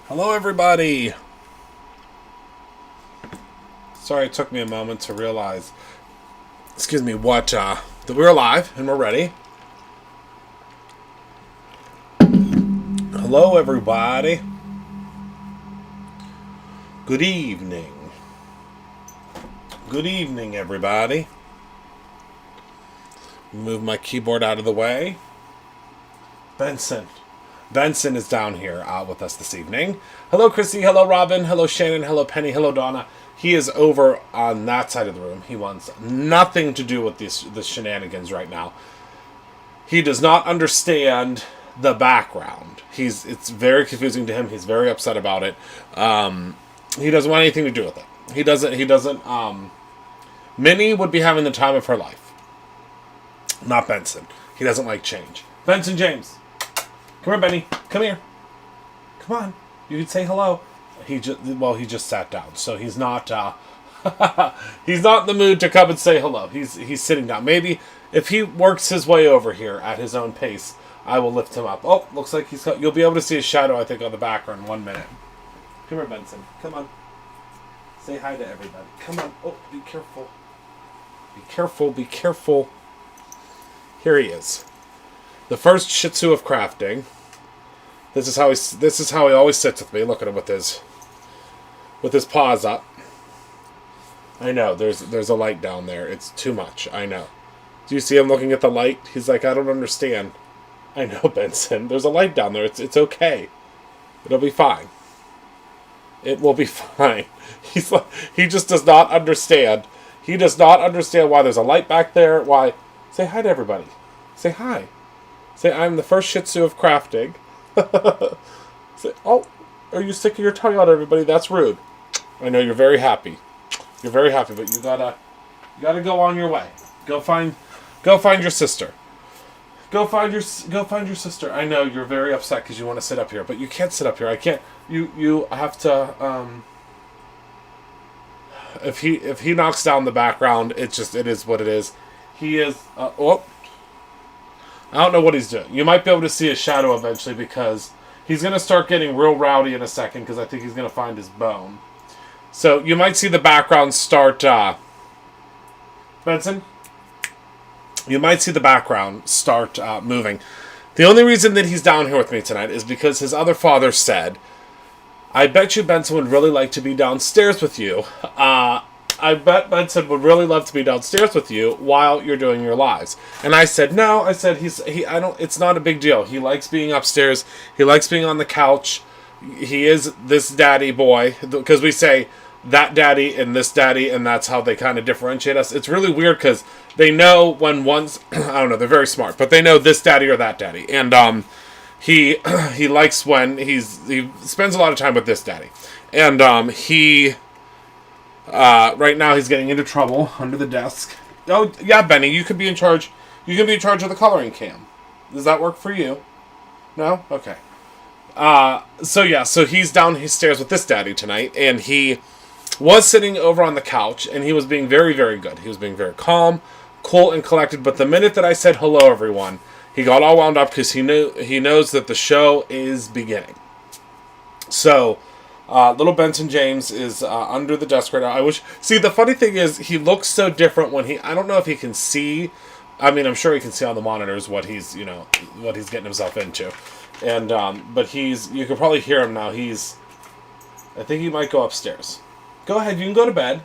Hello, everybody. Sorry it took me a moment to realize, that we're live and we're ready. Hello, everybody. Good evening. Good evening, everybody. Move my keyboard out of the way. Benson is down here with us this evening. Hello, Chrissy. Hello, Robin. Hello, Shannon. Hello, Penny. Hello, Donna. He is over on that side of the room. He wants nothing to do with the shenanigans right now. He does not understand the background. It's very confusing to him. He's very upset about it. He doesn't want anything to do with it. He doesn't. Minnie would be having the time of her life. Not Benson. He doesn't like change. Benson James. Come here, Benny. Come here. Come on. You can say hello. He just sat down, so he's not. He's not in the mood to come and say hello. He's sitting down. Maybe if he works his way over here at his own pace, I will lift him up. Oh, looks like you'll be able to see his shadow, I think, on the background in 1 minute. Come here, Benson. Come on. Say hi to everybody. Come on. Oh, be careful. Be careful. Be careful. Here he is. The first Shih Tzu of crafting. This is how he always sits with me. Look at him with his paws up. I know there's a light down there. It's too much. I know. Do you see him looking at the light? He's like, I don't understand. I know, Benson. There's a light down there. It's okay. It'll be fine. It will be fine. He just does not understand. He does not understand why there's a light back there. Why? Say hi to everybody. Say hi. Say, I'm the first Shih Tzu of crafting. Say, oh, are you sticking your tongue out, everybody? That's rude. I know you're very happy. You're very happy, but you gotta go on your way. Go find your sister. Go find your sister. I know you're very upset because you want to sit up here, but you can't sit up here. I can't. You have to. If he knocks down the background, it is what it is. He is. I don't know what he's doing. You might be able to see his shadow eventually because he's going to start getting real rowdy in a second because I think he's going to find his bone. So you might see the background start... Benson? You might see the background start moving. The only reason that he's down here with me tonight is because his other father said, I bet you Benson would really like to be downstairs with you. I bet Benson would really love to be downstairs with you while you're doing your lives. And I said, no. I said, it's not a big deal. He likes being upstairs. He likes being on the couch. He is this daddy boy. Because we say that daddy and this daddy, and that's how they kind of differentiate us. It's really weird because they know when one's, I don't know, they're very smart, but they know this daddy or that daddy. And he likes when he spends a lot of time with this daddy. And right now he's getting into trouble under the desk. Oh, yeah, Benny, you could be in charge. You can be in charge of the coloring cam. Does that work for you? No? Okay. So he's down his stairs with this daddy tonight, and he was sitting over on the couch, and he was being very, very good. He was being very calm, cool, and collected, but the minute that I said hello, everyone, he got all wound up because he knows that the show is beginning. So... little Benson James is under the desk right now. See, the funny thing is, he looks so different when I don't know if he can see. I mean, I'm sure he can see on the monitors what he's getting himself into. And, but you can probably hear him now. I think he might go upstairs. Go ahead, you can go to bed.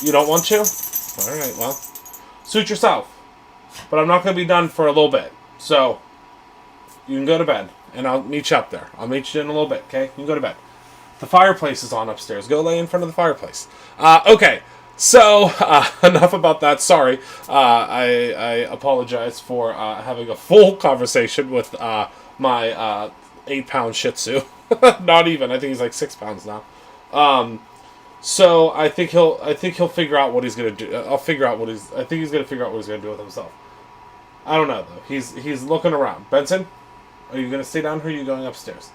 You don't want to? Alright, well, suit yourself. But I'm not going to be done for a little bit. So, you can go to bed. And I'll meet you up there. I'll meet you in a little bit, okay? You can go to bed. The fireplace is on upstairs. Go lay in front of the fireplace. Okay, so enough about that. Sorry. I apologize for having a full conversation with my 8-pound Shih Tzu. Not even. I think he's like 6 pounds now. So I think he'll figure out what he's gonna do. I think he's gonna figure out what he's gonna do with himself. I don't know though. He's looking around. Benson? Are you going to stay down here or are you going upstairs?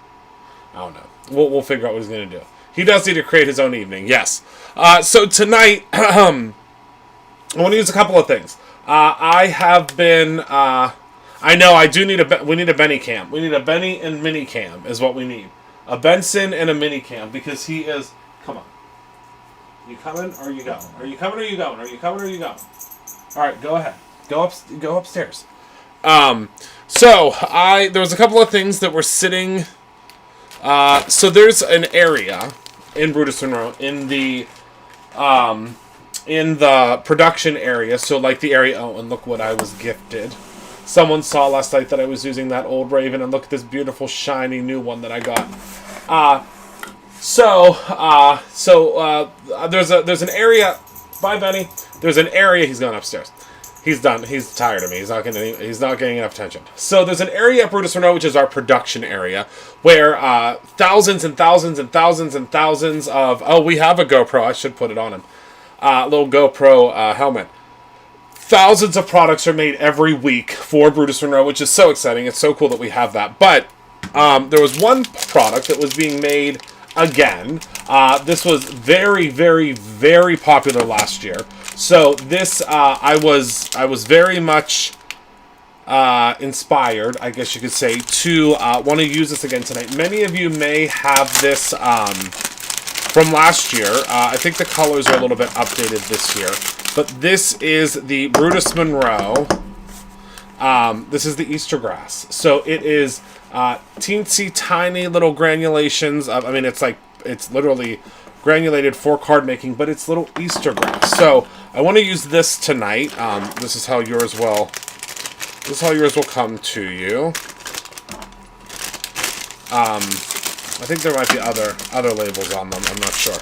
I don't know. We'll figure out what he's going to do. He does need to create his own evening, yes. So tonight, I want to use a couple of things. I have been, I know I do need we need a Benny cam. We need a Benny and Mini cam is what we need. A Benson and a Minicam because he is... Come on. You coming or are you going? Are you coming or are you going? Are you coming or are you going? All right, go ahead. Go upstairs. So there was a couple of things that were sitting. So there's an area in Brutus Monroe in the production area. So like the area. Oh, and look what I was gifted. Someone saw last night that I was using that old Raven, and look at this beautiful shiny new one that I got. There's an area. Bye, Benny. There's an area. He's going upstairs. He's done. He's tired of me. He's not getting enough attention. So there's an area at Brutus Monroe, which is our production area, where thousands and thousands and thousands and thousands of... Oh, we have a GoPro. I should put it on him. Little GoPro helmet. Thousands of products are made every week for Brutus Monroe, which is so exciting. It's so cool that we have that. But there was one product that was being made again. This was very, very, very popular last year. So this, I was very much inspired, I guess you could say, to want to use this again tonight. Many of you may have this from last year. I think the colors are a little bit updated this year. But this is the Brutus Monroe. This is the Easter grass. So it is teensy tiny little granulations of, I mean, it's literally granulated for card making, but it's little Easter grass. So I want to use this tonight. This is how yours will come to you. I think there might be other labels on them. I'm not sure.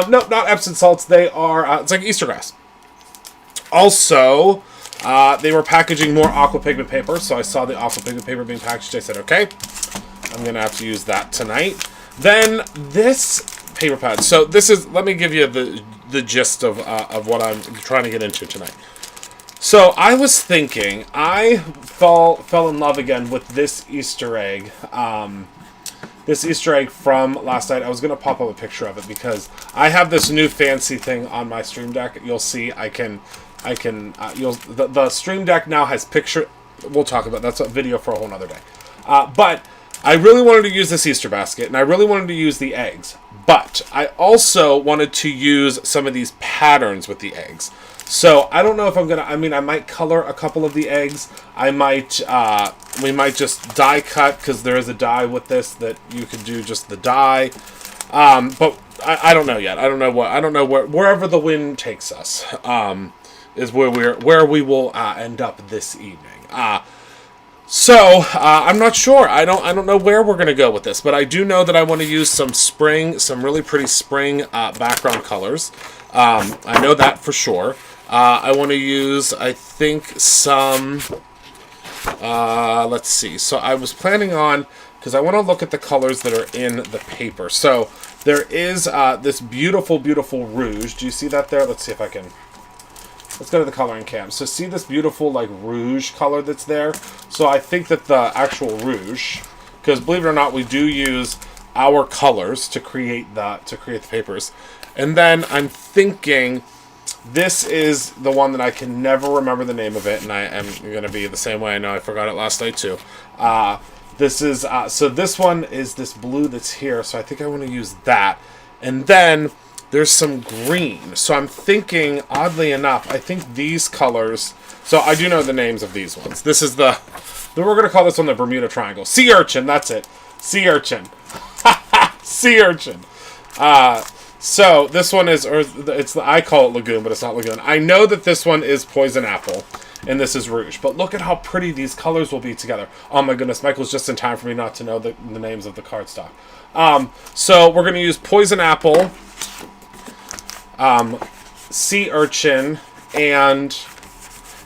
No, not Epsom salts. They are. It's like Easter grass. Also, they were packaging more aqua pigment paper, so I saw the aqua pigment paper being packaged. I said, okay, I'm gonna have to use that tonight. Then this paper pad. So this is. Let me give you the gist of what I'm trying to get into tonight. So I was thinking, I fell in love again with this Easter egg. This Easter egg from last night. I was going to pop up a picture of it because I have this new fancy thing on my Stream Deck. You'll see the Stream Deck now has picture. We'll talk about that's a video for a whole nother day. But I really wanted to use this Easter basket, and I really wanted to use the eggs. But I also wanted to use some of these patterns with the eggs. So I don't know if I'm gonna. I mean, I might color a couple of the eggs. I might. We might just die cut because there is a die with this that you could do just the die. But I don't know yet. I don't know wherever the wind takes us is where we will end up this evening. So I'm not sure. I don't know where we're gonna go with this, but I do know that I want to use some really pretty spring background colors. I know that for sure. I want to use, I think, some, let's see. So I was planning on, because I want to look at the colors that are in the paper. So there is this beautiful, beautiful rouge. Do you see that there? Let's see if I can. Let's go to the coloring cam. So see this beautiful, like, rouge color that's there? So I think that the actual rouge, because believe it or not, we do use our colors to create the papers. And then I'm thinking... This is the one that I can never remember the name of it, and I am going to be the same way. I know I forgot it last night, too. This is, so this one is this blue that's here, so I think I want to use that. And then there's some green. So I'm thinking, oddly enough, I think these colors, so I do know the names of these ones. This is we're going to call this one the Bermuda Triangle. Sea urchin, that's it. Sea urchin. Sea urchin. So this one is, I call it Lagoon, but it's not Lagoon. I know that this one is Poison Apple, and this is Rouge. But look at how pretty these colors will be together. Oh my goodness, Michael's just in time for me not to know the names of the cardstock. So we're going to use Poison Apple, Sea Urchin, and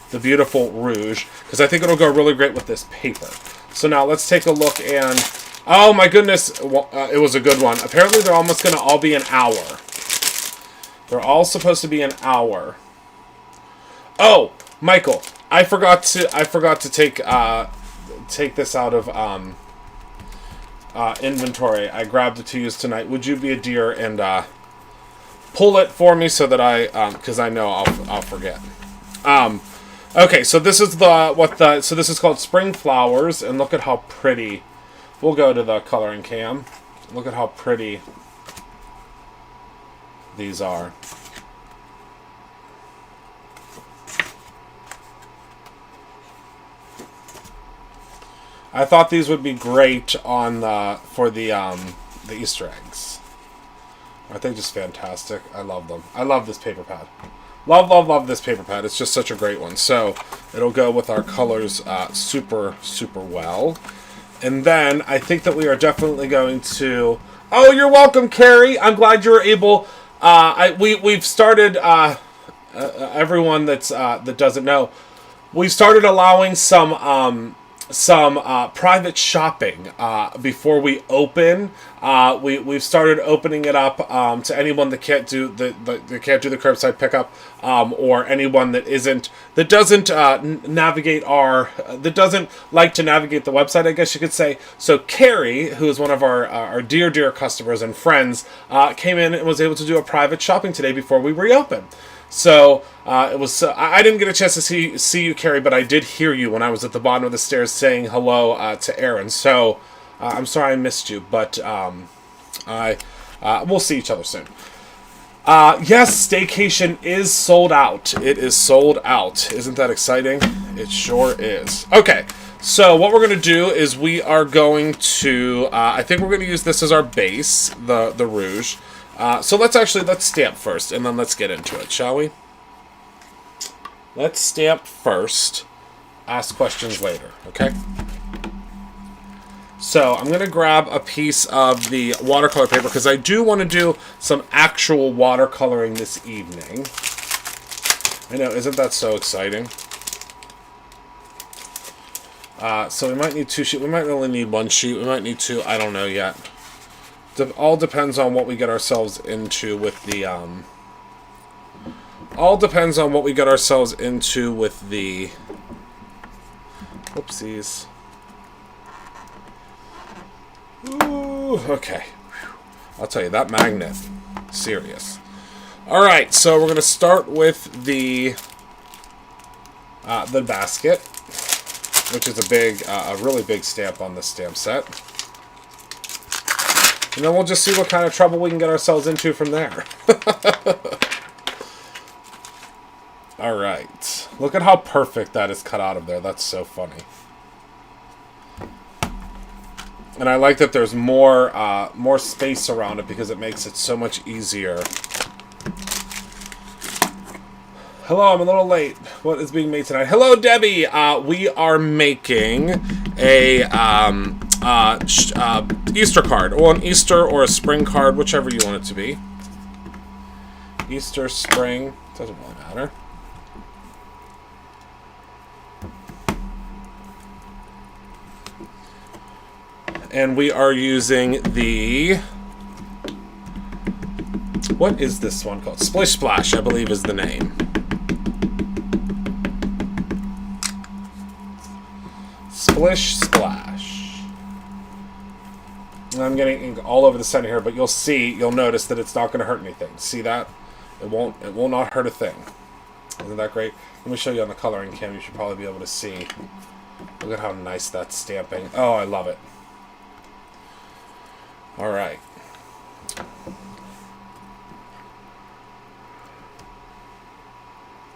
the beautiful Rouge, because I think it'll go really great with this paper. So now let's take a look and... Oh my goodness, it was a good one. Apparently they're almost going to all be an hour. They're all supposed to be an hour. Oh, Michael, I forgot to take this out of inventory. I grabbed it to use tonight. Would you be a dear and pull it for me so that because I know I'll forget. Okay, so this is so this is called Spring Flowers, and look at how pretty. We'll go to the coloring cam. Look at how pretty these are. I thought these would be great on for the Easter eggs. Aren't they just fantastic? I love them. I love this paper pad. Love, love, love this paper pad. It's just such a great one. So it'll go with our colors super, super well. And then I think that we are definitely going to... Oh, you're welcome, Carrie. I'm glad you were able... we've started... everyone that doesn't know, we've started allowing some private shopping before we open. We've started opening it up to anyone that can't do the curbside pickup, or anyone that doesn't navigate that doesn't like to navigate the website, I guess you could say. So Carrie, who is one of our dear customers and friends, came in and was able to do a private shopping today before we reopen. So it was. I didn't get a chance to see you, Carrie, but I did hear you when I was at the bottom of the stairs saying hello to Aaron. So I'm sorry I missed you, but we'll see each other soon. Yes, Staycation is sold out. It is sold out. Isn't that exciting? It sure is. Okay, so what we're going to do is we are going to... I think we're going to use this as our base, the rouge. So let's stamp first, and then let's get into it, shall we? Let's stamp first, ask questions later, okay? So I'm going to grab a piece of the watercolor paper, because I do want to do some actual watercoloring this evening. I know, isn't that so exciting? So we might need 2 sheets. We might only need 1 sheet. We might need 2. I don't know yet. All depends on what we get ourselves into with the, Whoopsies. Ooh, okay. I'll tell you, that magnet, serious. Alright, so we're going to start with the basket, which is a really big stamp on this stamp set. And then we'll just see what kind of trouble we can get ourselves into from there. Alright. Look at how perfect that is cut out of there. That's so funny. And I like that there's more space around it, because it makes it so much easier. Hello, I'm a little late. What is being made tonight? Hello, Debbie. We are making a Easter card, or an Easter or a spring card, whichever you want it to be. Easter, spring, doesn't really matter. And we are using the... What is this one called? Splish Splash, I believe, is the name. Splish Splash. And I'm getting ink all over the center here, but you'll notice that it's not going to hurt anything. See that? It will not hurt a thing. Isn't that great? Let me show you on the coloring cam. You should probably be able to see. Look at how nice that's stamping. Oh, I love it. All right.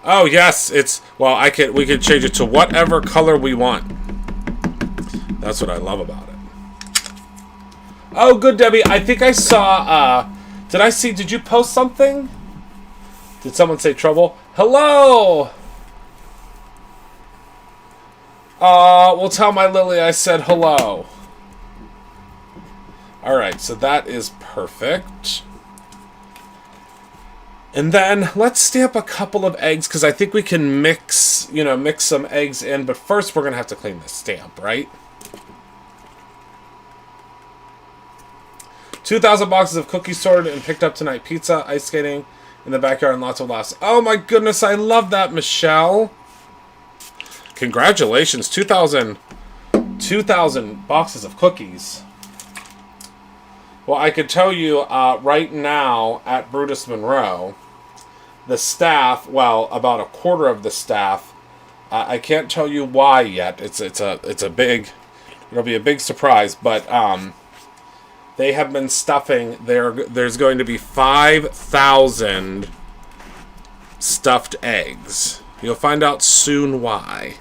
Oh yes, we could change it to whatever color we want. That's what I love about it. Oh, good, Debbie. I think I saw, did you post something? Did someone say trouble? Hello! We'll tell my Lily I said hello. Alright, so that is perfect. And then let's stamp a couple of eggs, because I think we can mix some eggs in. But first we're going to have to clean the stamp, right? 2,000 boxes of cookies sorted and picked up tonight. Pizza, ice skating in the backyard, and lots of laughs. Oh my goodness, I love that, Michelle. Congratulations, 2,000 boxes of cookies. Well, I could tell you right now at Brutus Monroe, the staff, well, about a quarter of the staff, I can't tell you why yet. It'll be a big surprise, but they have been stuffing. There's going to be 5,000 stuffed eggs. You'll find out soon why.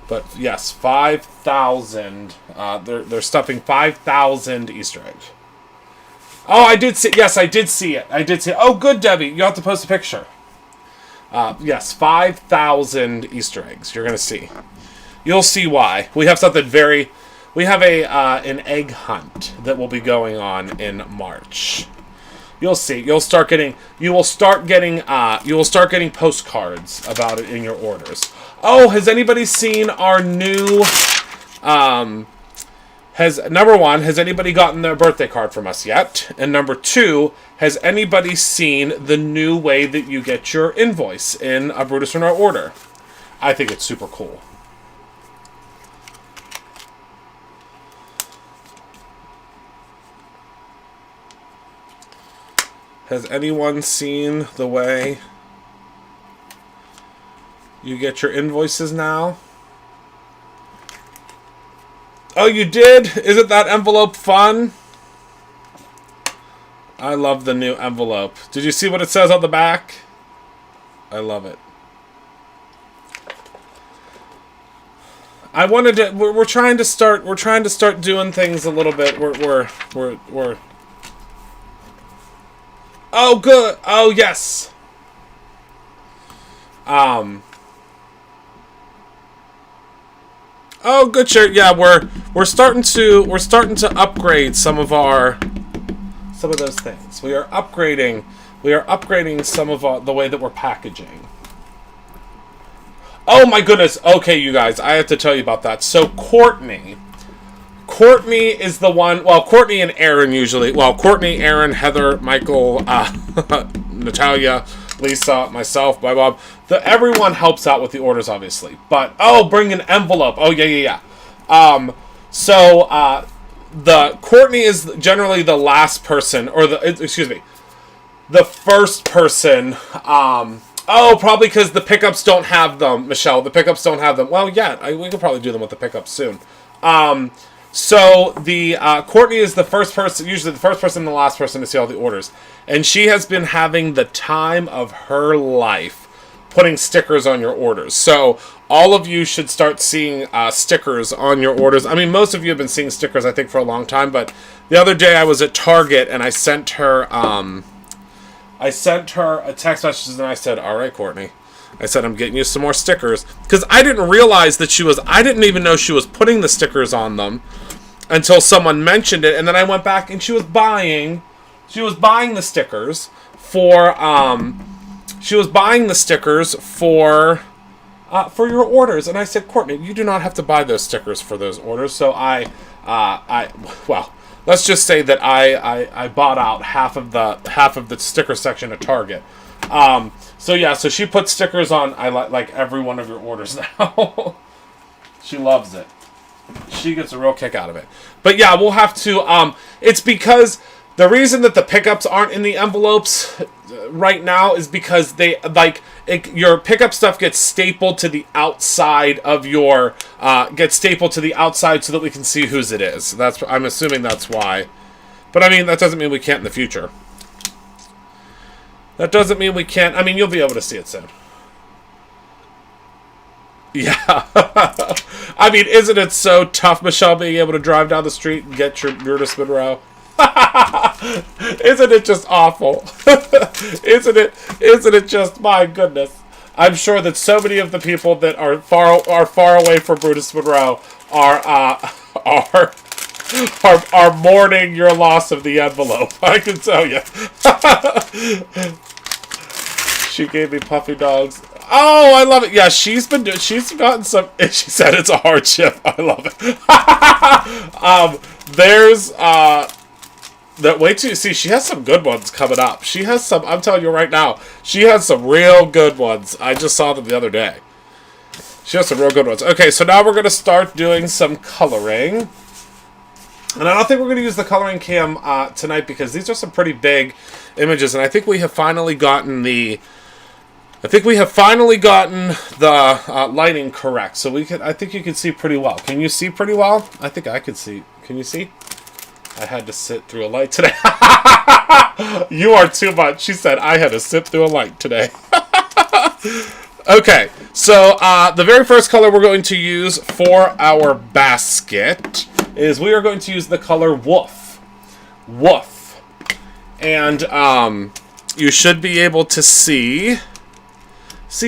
But yes, 5,000. They're stuffing 5,000 Easter eggs. Oh, I did see. Yes, I did see it. Oh, good, Debbie. You have to post a picture. Yes, 5,000 Easter eggs. You're gonna see. You'll see why. We have something very. We have an egg hunt that will be going on in March. You'll see. You will start getting postcards about it in your orders. Oh, has anybody seen our new? Number one, has anybody gotten their birthday card from us yet? And number two, has anybody seen the new way that you get your invoice in a Brutus Monroe order? I think it's super cool. Has anyone seen the way you get your invoices now? Oh, you did? Isn't that envelope fun? I love the new envelope. Did you see what it says on the back? I love it. I wanted to. We're trying to start. We're trying to start doing things a little bit. We're. Oh, good. Oh, yes. Oh, good shirt. Yeah, we're starting to upgrade some of those things. We are upgrading some of the way that we're packaging. Oh my goodness. Okay, you guys, I have to tell you about that. So Courtney is the one. Well, Courtney and Aaron usually. Well, Courtney, Aaron, Heather, Michael, Natalia, Lisa, myself, my mom. Everyone helps out with the orders, obviously. But bring an envelope. Oh yeah. So the Courtney is generally the last person, or the first person. Probably because the pickups don't have them, Michelle. The pickups don't have them. Well, yeah, we could probably do them with the pickups soon. So the Courtney is the first person, usually the first person and the last person to see all the orders. And she has been having the time of her life putting stickers on your orders. So all of you should start seeing stickers on your orders. I mean, most of you have been seeing stickers, I think, for a long time. But the other day I was at Target and I sent her a text message and I said, all right, Courtney. I said, I'm getting you some more stickers. Because I didn't realize that I didn't even know she was putting the stickers on them until someone mentioned it. And then I went back and she was buying the stickers for your orders. And I said, Courtney, you do not have to buy those stickers for those orders. So let's just say that I bought out half of the sticker section at Target. So she puts stickers on like every one of your orders now. She loves it. She gets a real kick out of it. But yeah, we'll have to. It's because the reason that the pickups aren't in the envelopes right now is because your pickup stuff gets stapled to the outside of your so that we can see whose it is. I'm assuming that's why. But I mean, that doesn't mean we can't in the future. That doesn't mean we can't. I mean, you'll be able to see it soon. Yeah. I mean, isn't it so tough, Michelle, being able to drive down the street and get your Brutus Monroe? Isn't it just awful? Isn't it just, my goodness. I'm sure that so many of the people that are far away from Brutus Monroe are mourning your loss of the envelope. I can tell you. She gave me puppy dogs. Oh, I love it. Yeah, she's gotten some. She said it's a hardship. I love it. Wait till you see. She has some good ones coming up. She has some. I'm telling you right now. She has some real good ones. I just saw them the other day. She has some real good ones. Okay, so now we're going to start doing some coloring. And I don't think we're going to use the coloring cam tonight because these are some pretty big images. And I think we have finally gotten the lighting correct. So I think you can see pretty well. Can you see pretty well? I think I could see. Can you see? I had to sit through a light today. You are too much. She said, I had to sit through a light today. Okay, so the very first color we're going to use for our basket is we are going to use the color Woof. Woof. And you should be able to see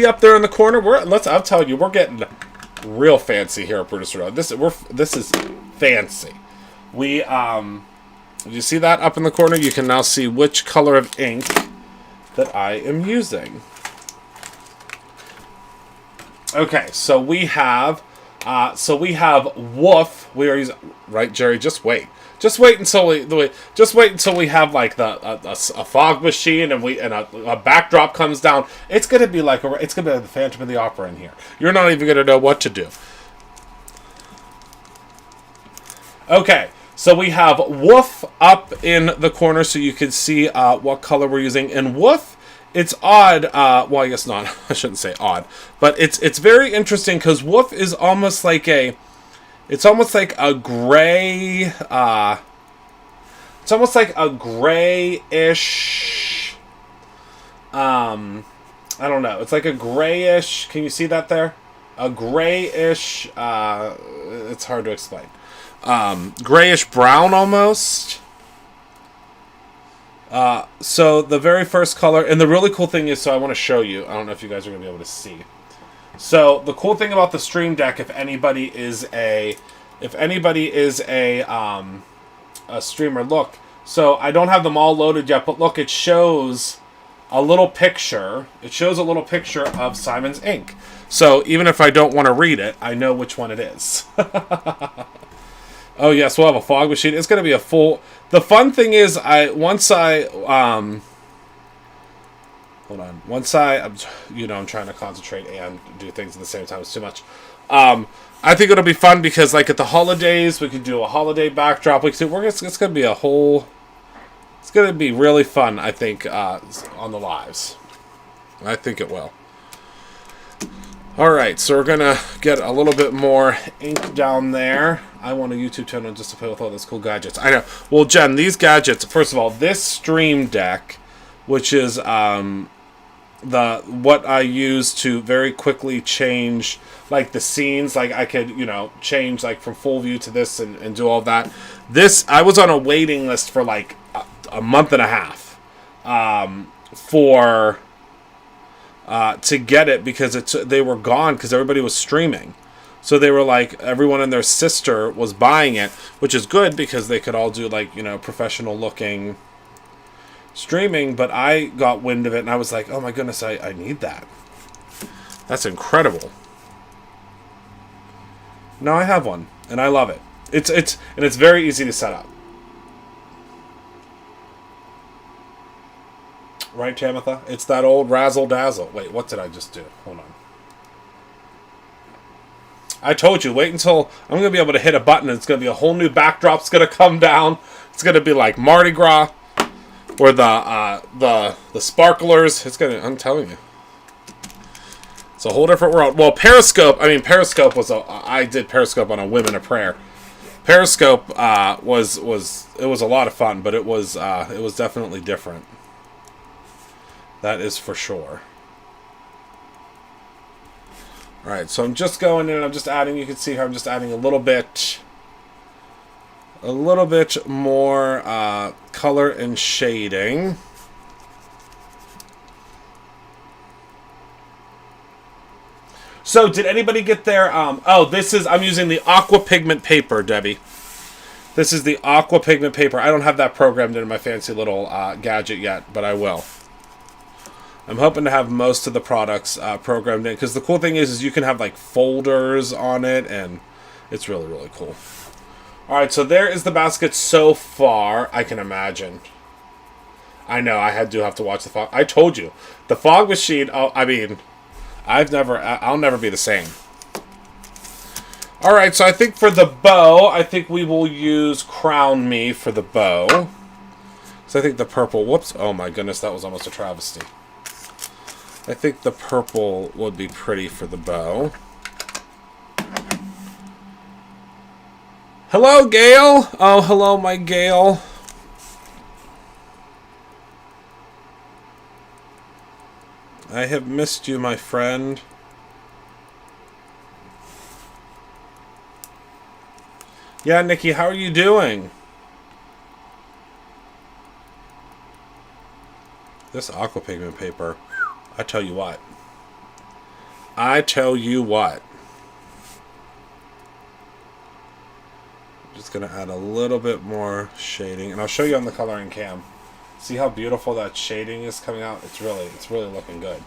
up there in the corner. I'll tell you, we're getting real fancy here at Brutus Road. This is fancy. You see that up in the corner? You can now see which color of ink that I am using. Okay, so we have Woof. We are using, right, Jerry? Just wait. Just wait until we have like a fog machine and a backdrop comes down. It's gonna be like the Phantom of the Opera in here. You're not even gonna know what to do. Okay, so we have Woof up in the corner, so you can see what color we're using. And Woof, it's odd. Well, I guess not. I shouldn't say odd, but it's very interesting because Woof is almost like a. It's almost like a gray. It's almost like a grayish. I don't know. It's like a grayish. Can you see that there? A grayish. It's hard to explain. Grayish brown almost. So the very first color, and the really cool thing is, so I want to show you. I don't know if you guys are going to be able to see. So the cool thing about the Stream Deck, if anybody is a streamer, look. So I don't have them all loaded yet, but look, it shows a little picture. It shows a little picture of Simon's ink. So even if I don't want to read it, I know which one it is. Oh yes, we'll have a fog machine. It's going to be a full. The fun thing is, Once I'm trying to concentrate and do things at the same time. It's too much. I think it'll be fun because, like, at the holidays, we could do a holiday backdrop. It's going to be it's going to be really fun, I think, on the lives. I think it will. All right, so we're going to get a little bit more ink down there. I want a YouTube channel just to play with all those cool gadgets. I know. Well, Jen, these gadgets, first of all, this Stream Deck, which is what I use to very quickly change like the scenes, like I could change like from full view to this and do all that. This, I was on a waiting list for like a month and a half to get it because they were gone because everybody was streaming. So they were like, everyone and their sister was buying it, which is good because they could all do like professional looking streaming, but I got wind of it and I was like, oh my goodness, I need that. That's incredible. Now I have one and I love it. It's very easy to set up. Right, Tamitha? It's that old razzle dazzle. Wait, what did I just do? Hold on. I told you, wait until I'm going to be able to hit a button and it's going to be a whole new backdrop. It's going to come down. It's going to be like Mardi Gras. Or the sparklers. It's gonna. I'm telling you, it's a whole different world. Well, Periscope. I mean, Periscope was I did Periscope on a Women of Prayer. Periscope was it was a lot of fun, but it was definitely different. That is for sure. All right, so I'm just going in and I'm just adding. You can see here I'm just adding a little bit more color and shading. So did anybody get their I'm using the aqua pigment paper, Debbie. This is the aqua pigment paper. I don't have that programmed into my fancy little gadget yet, but I will. I'm hoping to have most of the products programmed in, because the cool thing is you can have like folders on it, and it's really, really cool. Alright, so there is the basket so far, I can imagine. I know, do have to watch the fog. I told you, the fog machine, I'll never be the same. Alright, so I think for the bow, I think we will use Crown Me for the bow. So I think the purple, whoops, oh my goodness, that was almost a travesty. I think the purple would be pretty for the bow. Hello, Gail. Oh, hello, my Gail. I have missed you, my friend. Yeah, Nikki, how are you doing? This aqua pigment paper, I tell you what. I tell you what. Just gonna add a little bit more shading, and I'll show you on the coloring cam. See how beautiful that shading is coming out? It's really looking good.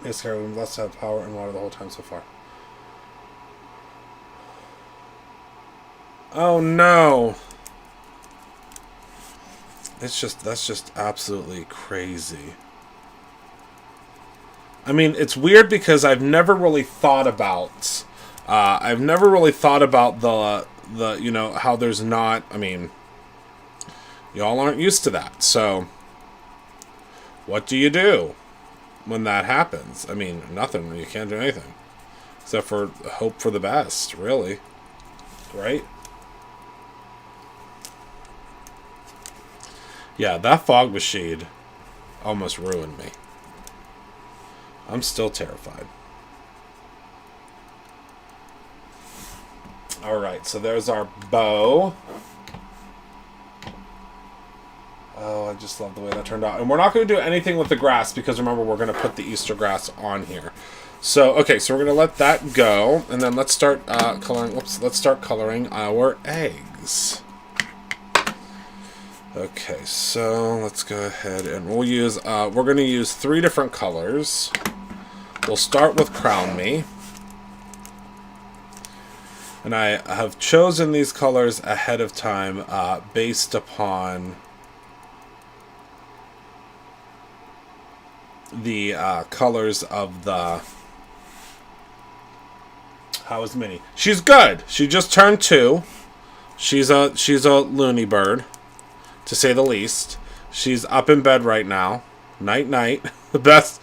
Yes, Carol, we must have power and water the whole time so far. Oh no! That's just absolutely crazy. I mean, it's weird because I've never really thought about the you know, how there's not, I mean, y'all aren't used to that. So what do you do when that happens? I mean, nothing. You can't do anything except for hope for the best, really. Right? Yeah, that fog machine almost ruined me. I'm still terrified. Alright, so there's our bow. Oh, I just love the way that turned out. And we're not going to do anything with the grass because remember, we're going to put the Easter grass on here. So, okay, so we're going to let that go. And then let's start coloring. Whoops, let's start coloring our eggs. Okay, so let's go ahead and we'll use, we're going to use 3 different colors. We'll start with Crown Me. And I have chosen these colors ahead of time based upon the colors of the... How is Minnie? She's good. She just turned 2. She's a loony bird, to say the least. She's up in bed right now. Night night. The best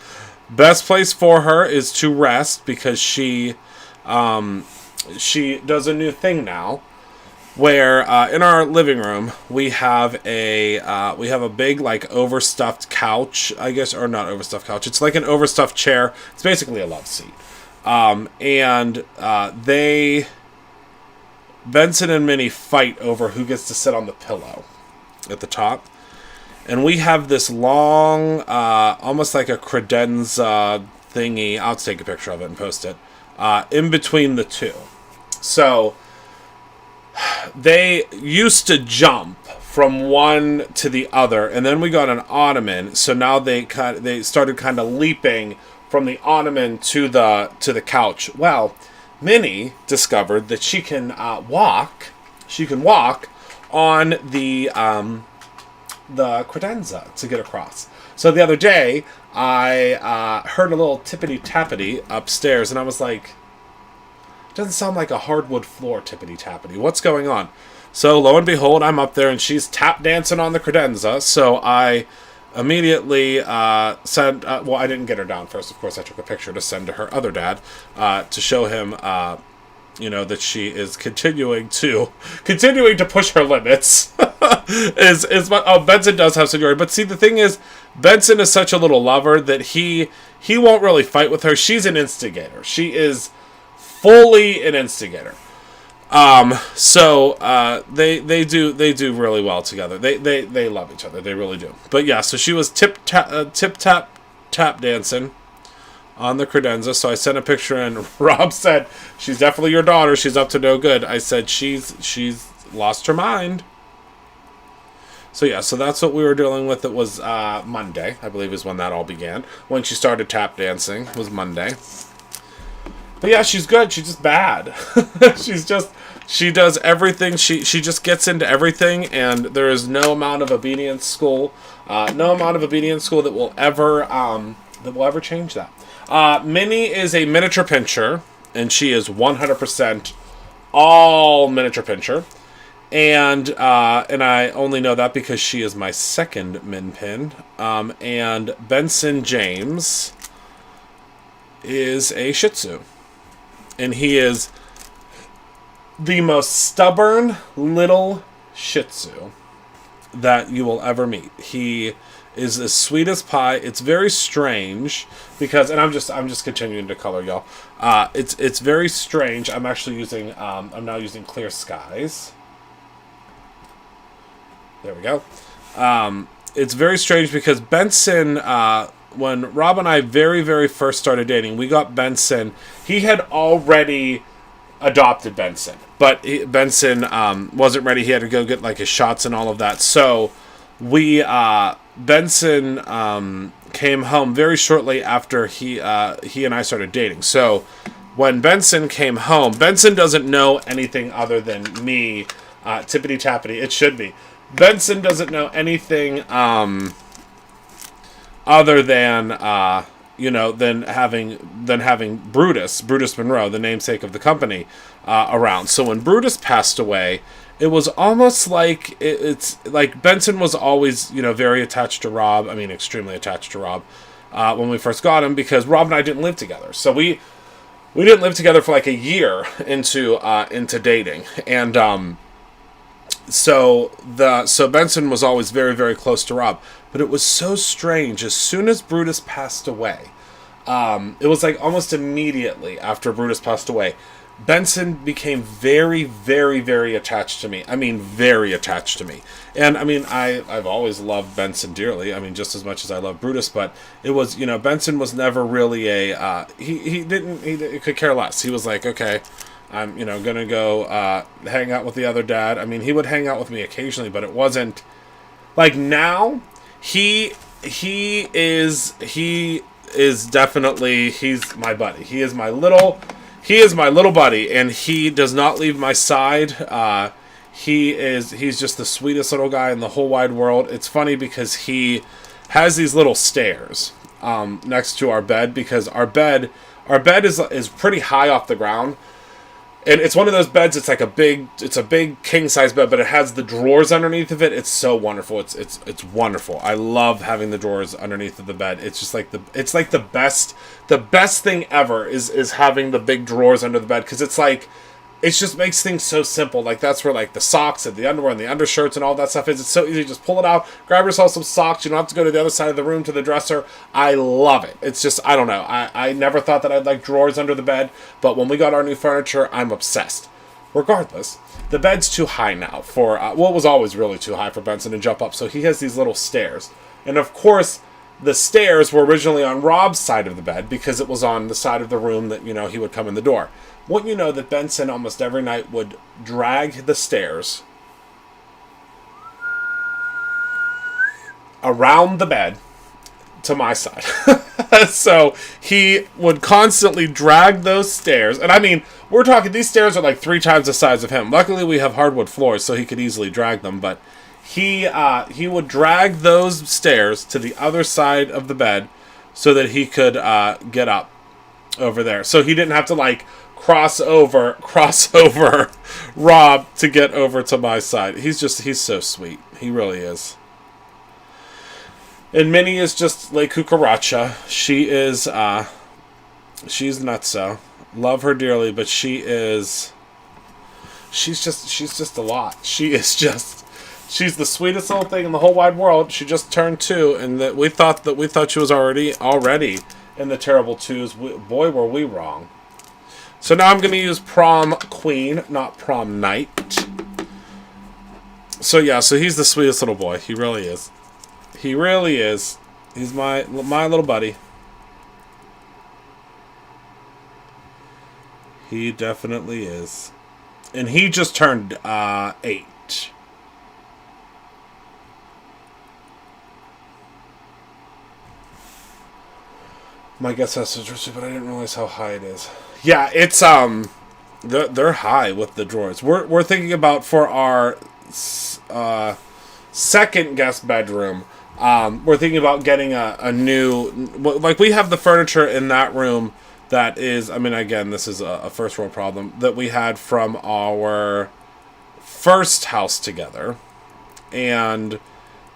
place for her is to rest because she does a new thing now, where in our living room we have a big like overstuffed couch, I guess, or not overstuffed couch. It's like an overstuffed chair. It's basically a love seat, and Benson and Minnie fight over who gets to sit on the pillow at the top. And we have this long, almost like a credenza thingy. I'll take a picture of it and post it. In between the two. So, they used to jump from one to the other. And then we got an ottoman. So now they started kind of leaping from the ottoman to the couch. Well, Minnie discovered that she can walk. She can walk on the credenza to get across. So the other day, I heard a little tippity-tappity upstairs, and I was like, it doesn't sound like a hardwood floor tippity-tappity. What's going on? So lo and behold, I'm up there, and she's tap dancing on the credenza, so I immediately said, well, I didn't get her down first. Of course, I took a picture to send to her other dad to show him you know, that she is continuing to push her limits. Benson does have seniority, but see, the thing is, Benson is such a little lover that he won't really fight with her. She's an instigator. She is fully an instigator. So they do really well together. They love each other. They really do. But yeah, so she was tip tap dancing on the credenza. So I sent a picture, and Rob said, she's definitely your daughter. She's up to no good. I said, she's lost her mind. So yeah, so that's what we were dealing with. It was Monday, I believe, is when that all began. When she started tap dancing was Monday. But yeah, she's good. She's just bad. She does everything. She just gets into everything, and there is no amount of obedience school, that will ever change that. Minnie is a miniature pincher, and she is 100% all miniature pincher. And I only know that because she is my second min pin. And Benson James is a Shih Tzu. And he is the most stubborn little Shih Tzu that you will ever meet. He is as sweet as pie. It's very strange because, and I'm just continuing to color, y'all. It's very strange. I'm actually using I'm now using Clear Skies. There we go. It's very strange because Benson, when Rob and I very, very first started dating, we got Benson. He had already adopted Benson, but Benson wasn't ready. He had to go get like his shots and all of that. So Benson came home very shortly after he and I started dating. So when Benson came home, Benson doesn't know anything other than me, tippity tappity. It should be. Benson doesn't know anything other than than having Brutus Monroe, the namesake of the company, around. So when Brutus passed away, it was almost like it's like Benson was always very attached to Rob. I mean, extremely attached to Rob when we first got him, because Rob and I didn't live together. So we didn't live together for like a year into dating, and So Benson was always very, very close to Rob. But it was so strange. As soon as Brutus passed away, it was like almost immediately after Brutus passed away, Benson became very, very, very attached to me. I mean, very attached to me. And I mean, I've always loved Benson dearly. I mean, just as much as I love Brutus. But it was, Benson was never really a, he could care less. He was like, okay, I'm, gonna go hang out with the other dad. I mean, he would hang out with me occasionally, but it wasn't like now. He is definitely, he's my buddy. He's my little buddy, and he does not leave my side. He's just the sweetest little guy in the whole wide world. It's funny because he has these little stairs next to our bed, because our bed is pretty high off the ground. And it's one of those beds. It's like a big king size bed, but it has the drawers underneath of it. It's so wonderful. It's wonderful. I love having the drawers underneath of the bed. It's just like the best thing ever is having the big drawers under the bed, because it's like, it just makes things so simple. Like, that's where like the socks and the underwear and the undershirts and all that stuff is. It's so easy. Just pull it out, grab yourself some socks. You don't have to go to the other side of the room to the dresser. I love it. It's just, I don't know. I never thought that I'd like drawers under the bed, but when we got our new furniture, I'm obsessed. Regardless, the bed's too high now for, it was always really too high for Benson to jump up. So he has these little stairs. And of course, the stairs were originally on Rob's side of the bed, because it was on the side of the room that, he would come in the door. Wouldn't you know that Benson almost every night would drag the stairs around the bed to my side. So he would constantly drag those stairs. And I mean, we're talking, these stairs are like 3 times the size of him. Luckily, we have hardwood floors, so he could easily drag them. But he would drag those stairs to the other side of the bed so that he could get up over there. So he didn't have to like cross over Rob to get over to my side. He's so sweet. He really is. And Minnie is just like cucaracha. She's nutso. Love her dearly, but she's just a lot. She's the sweetest little thing in the whole wide world. She just turned 2, and we thought she was already in the terrible 2s. Boy, were we wrong. So now I'm going to use Prom Queen, not Prom Knight. So yeah, so he's the sweetest little boy. He really is. He really is. He's my little buddy. He definitely is. And he just turned 8. My guess has to, but I didn't realize how high it is. Yeah, it's they're high with the drawers. We're thinking about, for our second guest bedroom, we're thinking about getting a new, like, we have the furniture in that room that is, I mean, again, this is a first world problem that we had from our first house together. And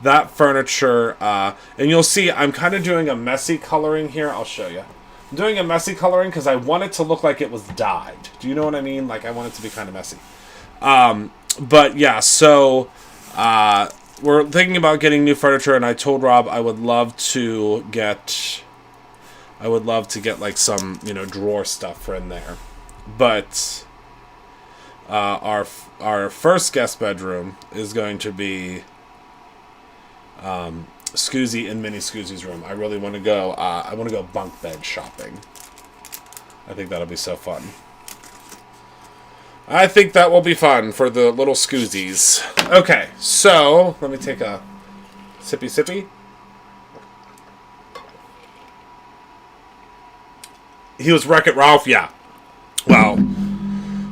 that furniture, and you'll see I'm kind of doing a messy coloring here. I'll show you. I'm doing a messy coloring because I want it to look like it was dyed. Do you know what I mean? Like, I want it to be kind of messy. But yeah, so we're thinking about getting new furniture, and I told Rob I would love to get like some, you know, drawer stuff for in there. But our first guest bedroom is going to be Scoozy and Mini Scoozy's room. I really want to go. I want to go bunk bed shopping. I think that'll be so fun. I think that will be fun for the little Scoozies. Okay, so let me take a sippy. He was Wreck-It Ralph, yeah. Well,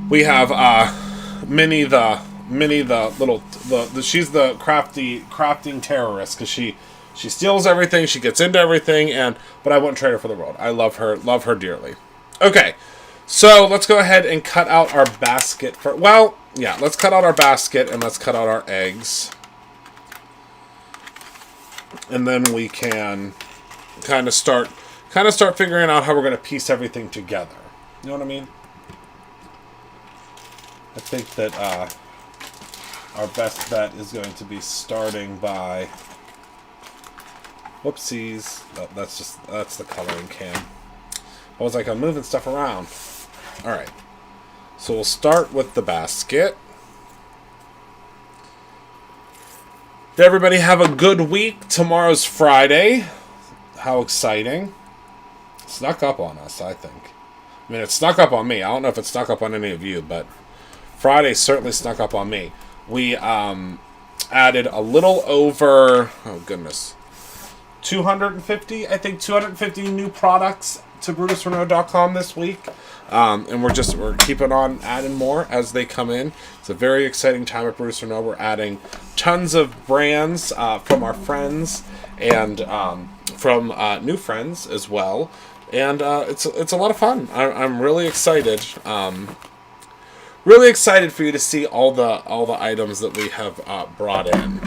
we have Minnie the she's the crafting terrorist because she steals everything, she gets into everything, but I wouldn't trade her for the world. I love her dearly. Okay, so let's go ahead and cut out our basket for. Well, yeah, let's cut out our basket and let's cut out our eggs, and then we can kind of start figuring out how we're going to piece everything together. You know what I mean? I think that our best bet is going to be starting by. Whoopsies. Oh, that's the coloring can. I was like, I'm moving stuff around. Alright. So we'll start with the basket. Did everybody have a good week? Tomorrow's Friday. How exciting. It snuck up on us, I think. I mean, it snuck up on me. I don't know if it snuck up on any of you, but Friday certainly snuck up on me. We added a little over, oh goodness, 250 new products to BrutusRenault.com this week. And we're keeping on adding more as they come in. It's a very exciting time at Brutus Renault. We're adding tons of brands from our friends and from new friends as well. And it's a lot of fun. I'm really excited. Really excited for you to see all the items that we have brought in.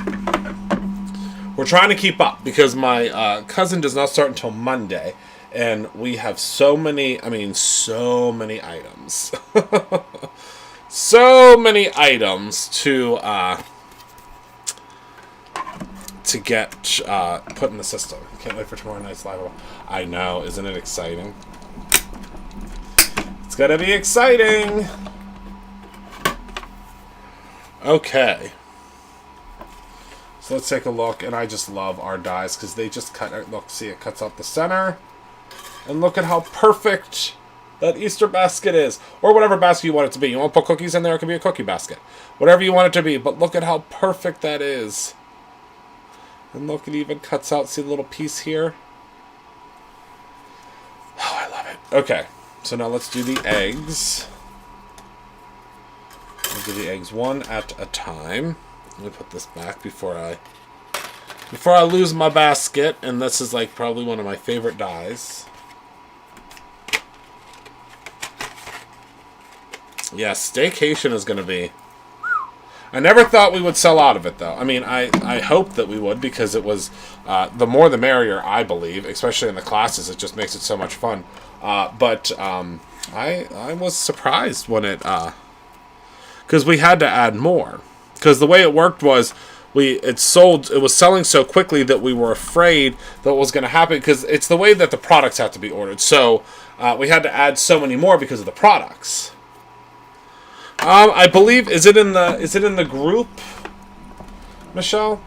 We're trying to keep up because my cousin does not start until Monday, and we have so many items. So many items to get put in the system. Can't wait for tomorrow night's live. I know, isn't it exciting? It's gonna be exciting. Okay. So let's take a look, and I just love our dies because they just cut. Look, see, it cuts out the center, and look at how perfect that Easter basket is, or whatever basket you want it to be. You want to put cookies in there? It could be a cookie basket, whatever you want it to be. But look at how perfect that is, and look, it even cuts out. See the little piece here? Oh, I love it. Okay, so now let's do the eggs. We'll do the eggs one at a time. Let me put this back before I lose my basket, and this is like probably one of my favorite dies. Yeah, staycation is going to be. I never thought we would sell out of it, though. I mean, I hoped that we would because it was the more the merrier, I believe, especially in the classes. It just makes it so much fun. But I was surprised when it because we had to add more. Because the way it worked was it was selling so quickly that we were afraid that what was going to happen, because it's the way that the products have to be ordered. So we had to add so many more because of the products. I believe is it in the group, Michelle?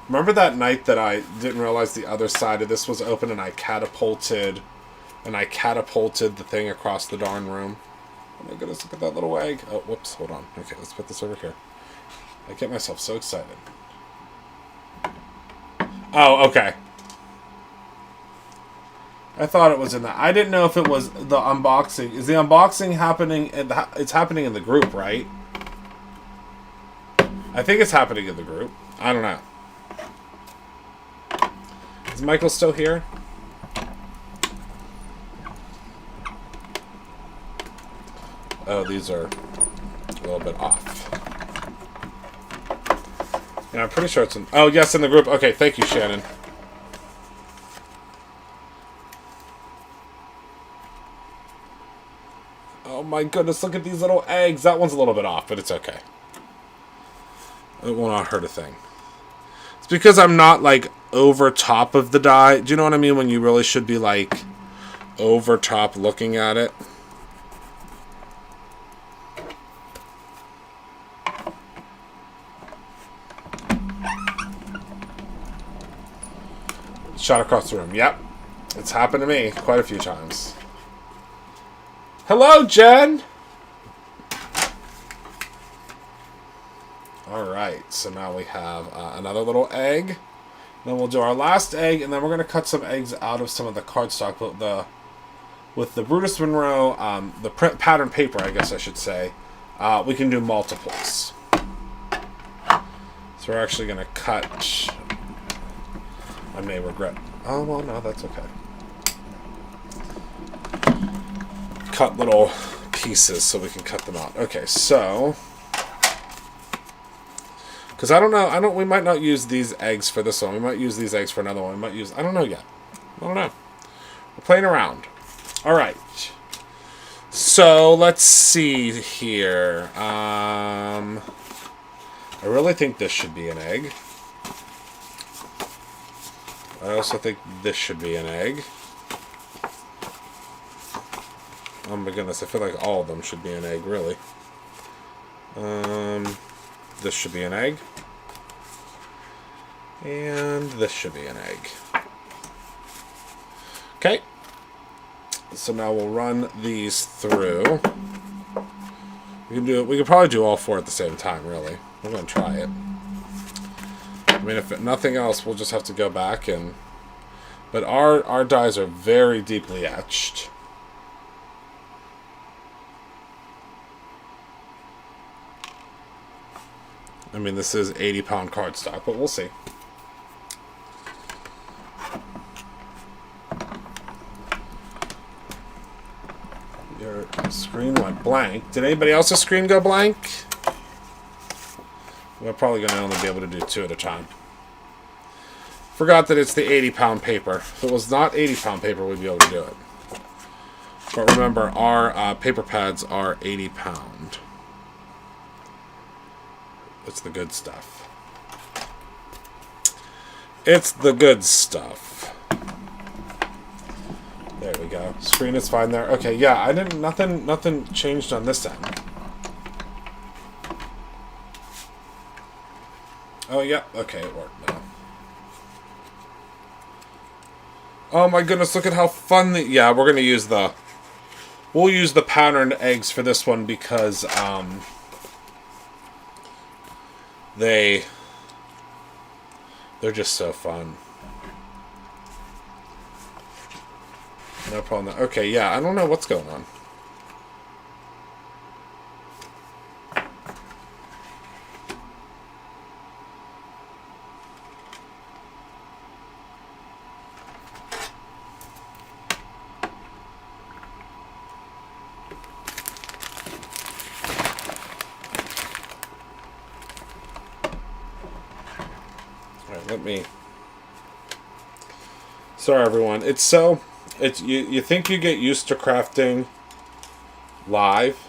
Remember that night that I didn't realize the other side of this was open, and I catapulted the thing across the darn room? Oh my goodness, look at that little egg. Oh, whoops, hold on. Okay, let's put this over here. I get myself so excited. Oh, okay. I thought it was in that. I didn't know if it was the unboxing. Is the unboxing happening? It's happening in the group, right? I think it's happening in the group. I don't know. Is Is Michael still here? Oh, these are a little bit off. Yeah, I'm pretty sure it's in... Oh, yes, in the group. Okay, thank you, Shannon. Oh my goodness, look at these little eggs. That one's a little bit off, but it's okay. It will not hurt a thing. It's because I'm not, like, over top of the die. Do you know what I mean? When you really should be, like, over top looking at it. Shot across the room. Yep. It's happened to me quite a few times. Hello, Jen! Alright, so now we have another little egg. Then we'll do our last egg, and then we're going to cut some eggs out of some of the cardstock. But with the Brutus Monroe, the print pattern paper, I guess I should say, we can do multiples. So we're actually going to cut... I may regret... Oh, well, no, that's okay. Cut little pieces so we can cut them out. Okay, so... Because I don't know, we might not use these eggs for this one. We might use these eggs for another one. We might use... I don't know yet. I don't know. We're playing around. Alright. So, let's see here. I really think this should be an egg. I also think this should be an egg. Oh my goodness, I feel like all of them should be an egg, really. This should be an egg. And this should be an egg. Okay. So now we'll run these through. We can probably do all four at the same time, really. We're going to try it. I mean, if nothing else, we'll just have to go back and... But our dies are very deeply etched. I mean, this is 80-pound cardstock, but we'll see. Your screen went blank. Did anybody else's screen go blank? We're probably going to only be able to do 2 at a time. Forgot that it's the 80-pound paper. If it was not 80-pound paper, we'd be able to do it. But remember, our paper pads are 80-pound. It's the good stuff. It's the good stuff. There we go. Screen is fine there. Okay, yeah, I didn't... Nothing changed on this end. Oh, yeah. Okay, it worked now. Oh my goodness, look at how fun the... Yeah, we're going to use the... We'll use the patterned eggs for this one because, they're just so fun. No problem. Okay, yeah, I don't know what's going on. Let me... Sorry, everyone. It's so... You think you get used to crafting live.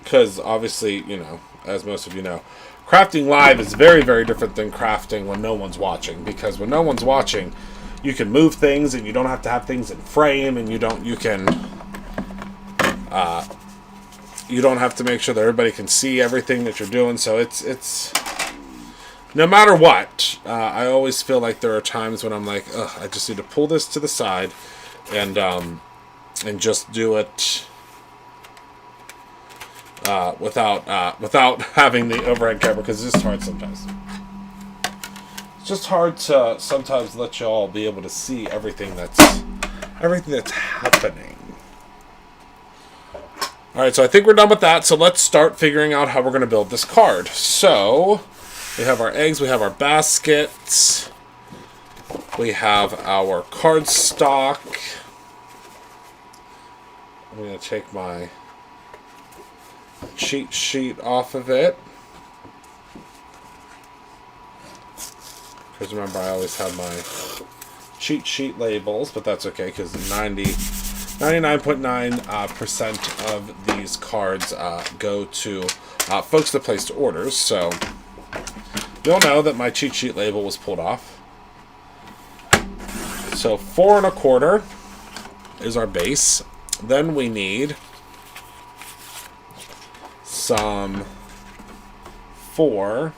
Because, obviously, you know, as most of you know, crafting live is very, very different than crafting when no one's watching. Because when no one's watching, you can move things, and you don't have to have things in frame, and you don't have to make sure that everybody can see everything that you're doing. So it's... No matter what, I always feel like there are times when I'm like, ugh, I just need to pull this to the side and just do it without having the overhead camera, because it's just hard sometimes. It's just hard to sometimes let y'all be able to see everything that's happening. All right, so I think we're done with that. So let's start figuring out how we're going to build this card. So... We have our eggs, we have our baskets. We have our cardstock. I'm going to take my cheat sheet off of it. Because remember, I always have my cheat sheet labels, but that's okay because 99.9% of these cards go to folks that placed orders. So you'll know that my cheat sheet label was pulled off. So 4 1/4 is our base. Then we need some 4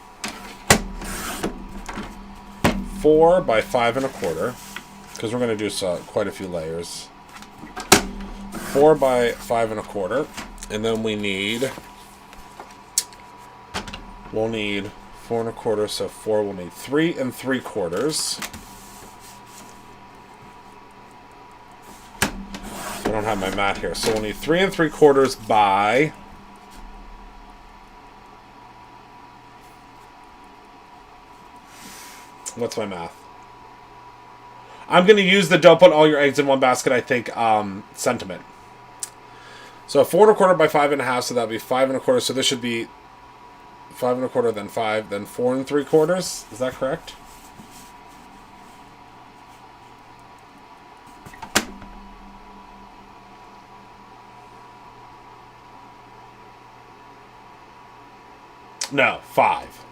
by 5 1/4, because we're going to do quite a few layers. 4 by 5 1/4, and then we'll need 4 1/4, so 4. We'll need 3 3/4. I don't have my mat here, so we'll need 3 3/4 by. What's my math? I'm going to use the don't put all your eggs in one basket, I think, sentiment. So 4 1/4 by 5 1/2, so that'll be 5 1/4. So this should be 5 1/4, then 5, then 4 3/4. Is that correct? No, 5.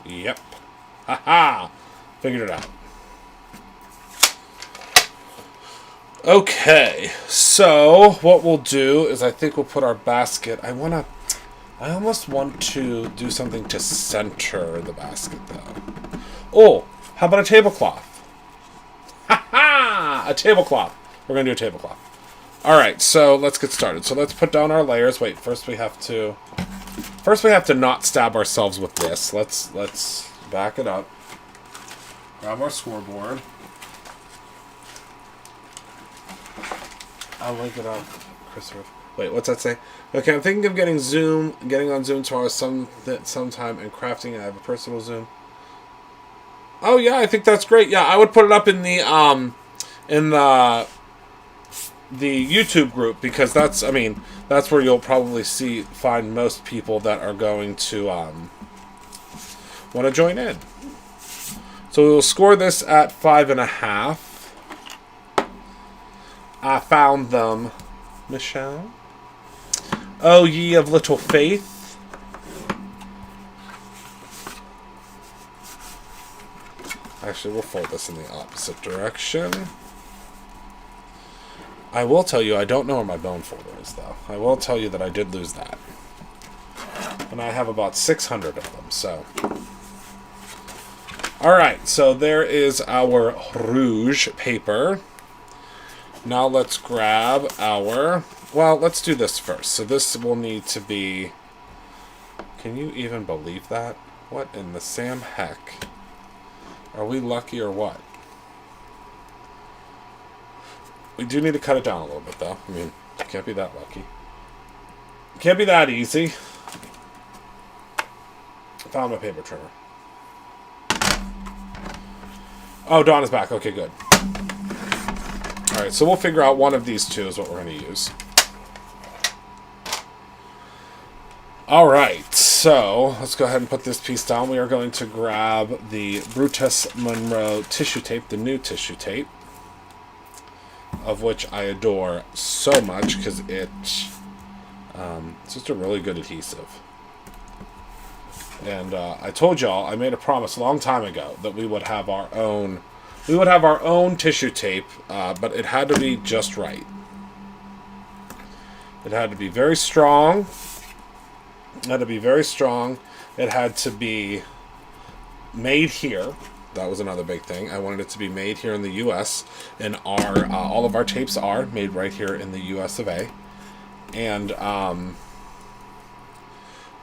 Yep. Ha-ha! Figured it out. Okay, so what we'll do is I think we'll put our basket. I almost want to do something to center the basket, though. Oh, how about a tablecloth? Ha-ha! A tablecloth. We're going to do a tablecloth. All right, so let's get started. So let's put down our layers. Wait, first we have to not stab ourselves with this. Let's back it up. Grab our scoreboard. I'll link it up, Christopher. Wait, what's that say? Okay, I'm thinking of getting on Zoom tomorrow sometime and crafting. I have a personal Zoom. Oh yeah, I think that's great. Yeah, I would put it up in the YouTube group, because that's where you'll probably find most people that are going to want to join in. So we'll score this at 5 1/2. I found them, Michelle. Oh, ye of little faith. Actually, we'll fold this in the opposite direction. I will tell you, I don't know where my bone folder is, though. I will tell you that I did lose that. And I have about 600 of them, so. Alright, so there is our rouge paper. Now let's grab our... Well, let's do this first. So this will need to be... Can you even believe that? What in the Sam heck? Are we lucky or what? We do need to cut it down a little bit, though. I mean, can't be that lucky. Can't be that easy. Found my paper trimmer. Oh, Dawn is back. Okay, good. Alright, so we'll figure out one of these two is what we're going to use. Alright, so let's go ahead and put this piece down. We are going to grab the Brutus Monroe tissue tape, the new tissue tape, of which I adore so much because it's just a really good adhesive. And I told y'all, I made a promise a long time ago that we would have our own tissue tape, but it had to be just right. It had to be very strong. It had to be very strong. It had to be made here. That was another big thing. I wanted it to be made here in the U.S. And all of our tapes are made right here in the U.S. of A. And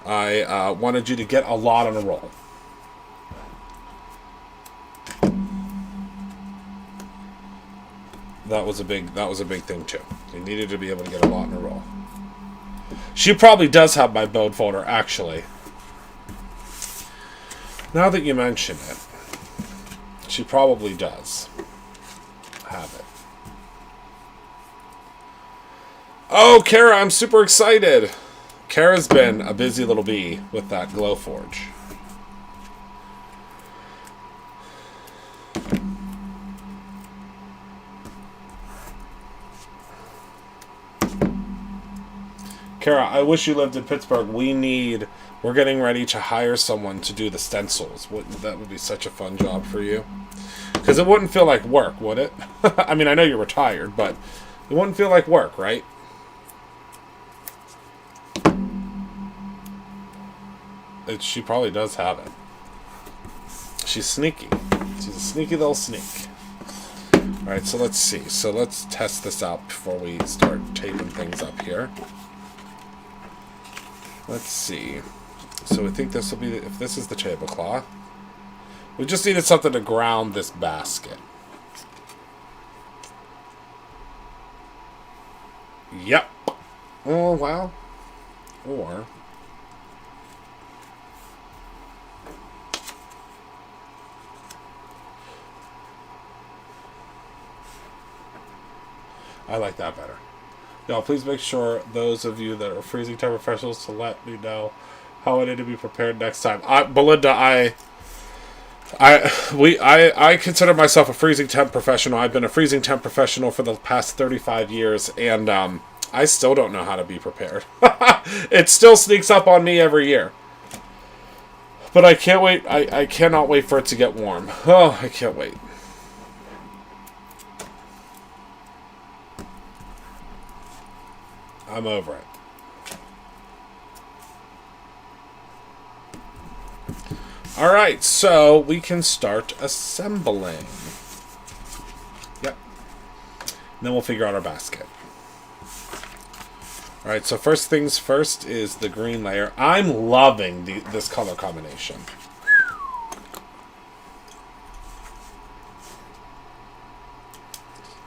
I wanted you to get a lot on a roll. That was a big thing too. You needed to be able to get a lot in a roll. She probably does have my bone folder, actually. Now that you mention it, she probably does have it. Oh, Kara, I'm super excited. Kara's been a busy little bee with that Glowforge. Kara, I wish you lived in Pittsburgh. We're getting ready to hire someone to do the stencils. That would be such a fun job for you. Because it wouldn't feel like work, would it? I mean, I know you're retired, but it wouldn't feel like work, right? She probably does have it. She's sneaky. She's a sneaky little sneak. Alright, so let's see. So let's test this out before we start taping things up here. Let's see. So I think this will be, if this is the tablecloth. We just needed something to ground this basket. Yep. Oh, well. Or... I like that better. Y'all, please make sure those of you that are freezing temp professionals to let me know how I need to be prepared next time. Belinda, I consider myself a freezing temp professional. I've been a freezing temp professional for the past 35 years, and I still don't know how to be prepared. It still sneaks up on me every year. But I can't wait. I cannot wait for it to get warm. Oh, I can't wait. I'm over it. Alright, so we can start assembling. Yep. And then we'll figure out our basket. Alright, so first things first is the green layer. I'm loving this color combination.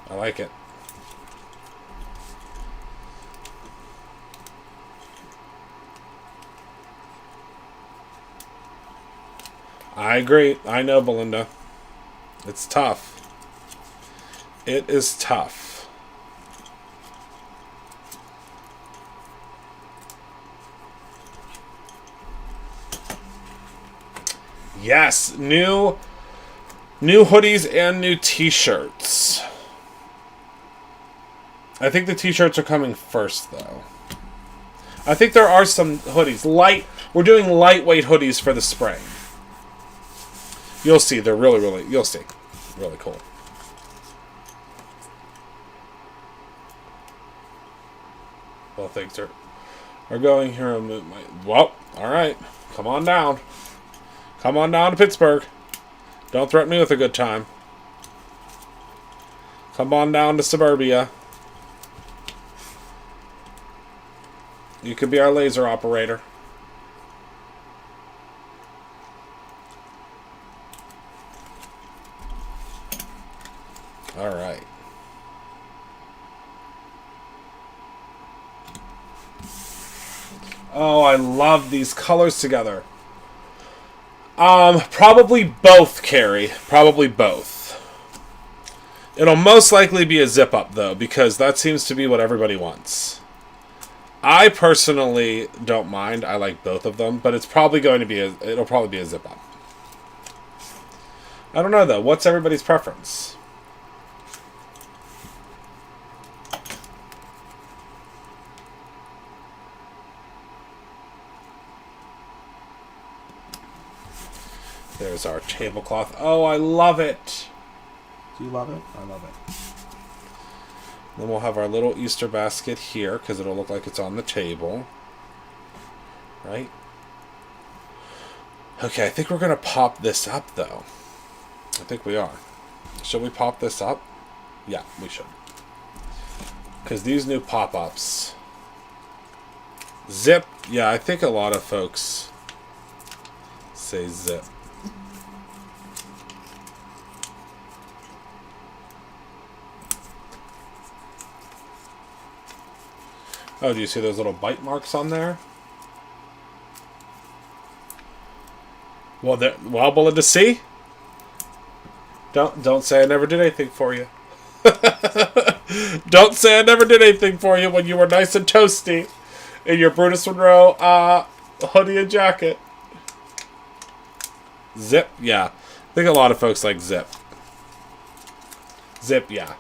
I like it. I agree. I know, Belinda. It's tough. It is tough. Yes, new hoodies and new t-shirts. I think the t-shirts are coming first, though. I think there are some hoodies. We're doing lightweight hoodies for the spring. You'll see. They're really, you'll see. Really cool. Well, things are going here. Well, alright. Come on down. Come on down to Pittsburgh. Don't threaten me with a good time. Come on down to suburbia. You could be our laser operator. All right. Oh, I love these colors together. Probably both, Carrie. Probably both. It'll most likely be a zip-up, though, because that seems to be what everybody wants. I personally don't mind. I like both of them, but it's probably going to be it'll probably be a zip-up. I don't know, though. What's everybody's preference? There's our tablecloth. Oh, I love it. Do you love it? I love it. Then we'll have our little Easter basket here because it'll look like it's on the table. Right? Okay, I think we're going to pop this up, though. I think we are. Should we pop this up? Yeah, we should. Because these new pop-ups... Zip. Yeah, I think a lot of folks say zip. Oh, do you see those little bite marks on there? Well, well to see. Don't say I never did anything for you. Don't say I never did anything for you when you were nice and toasty in your Brutus Monroe hoodie and jacket. Zip, yeah. I think a lot of folks like Zip. Zip, yeah.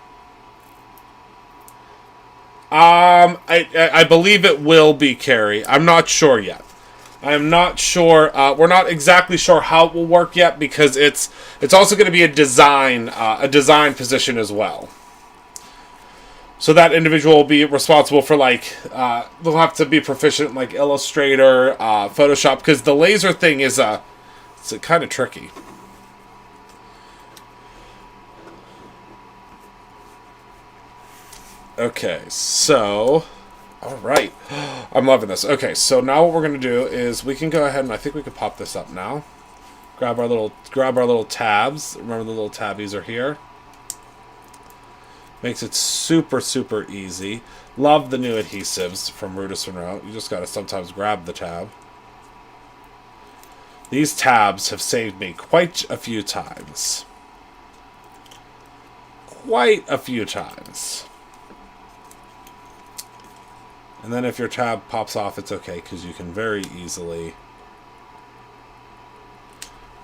I believe it will be Carrie. I'm not sure yet. I'm not sure. We're not exactly sure how it will work yet because it's also going to be a design position as well. So that individual will be responsible for they'll have to be proficient in like Illustrator, Photoshop, because the laser thing is it's kind of tricky. Okay, so all right, I'm loving this. Okay, so now what we're gonna do is we can go ahead and I think we could pop this up now. Grab our little tabs. Remember the little tabbies are here. Makes it super, super easy. Love the new adhesives from Brutus Monroe. You just gotta sometimes grab the tab. These tabs have saved me quite a few times. Quite a few times. And then if your tab pops off, it's okay, because you can very easily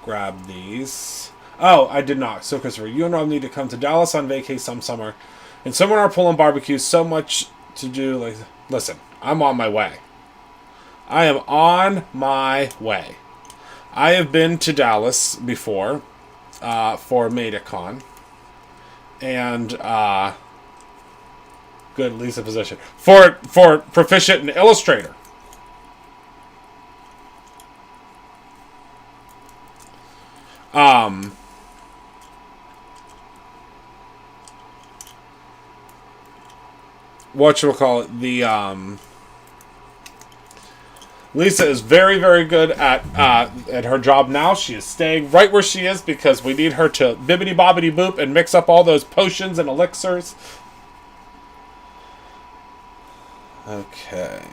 grab these. Oh, I did not. So, Christopher, you and Rob need to come to Dallas on vacay some summer. And someone are pulling barbecues, so much to do. Like, listen, I'm on my way. I am on my way. I have been to Dallas before for MediaCon. And, good, Lisa position. For proficient in Illustrator. Whatchamacallit, Lisa is very, very good at her job now. She is staying right where she is because we need her to bibbity bobbity boop and mix up all those potions and elixirs. Okay.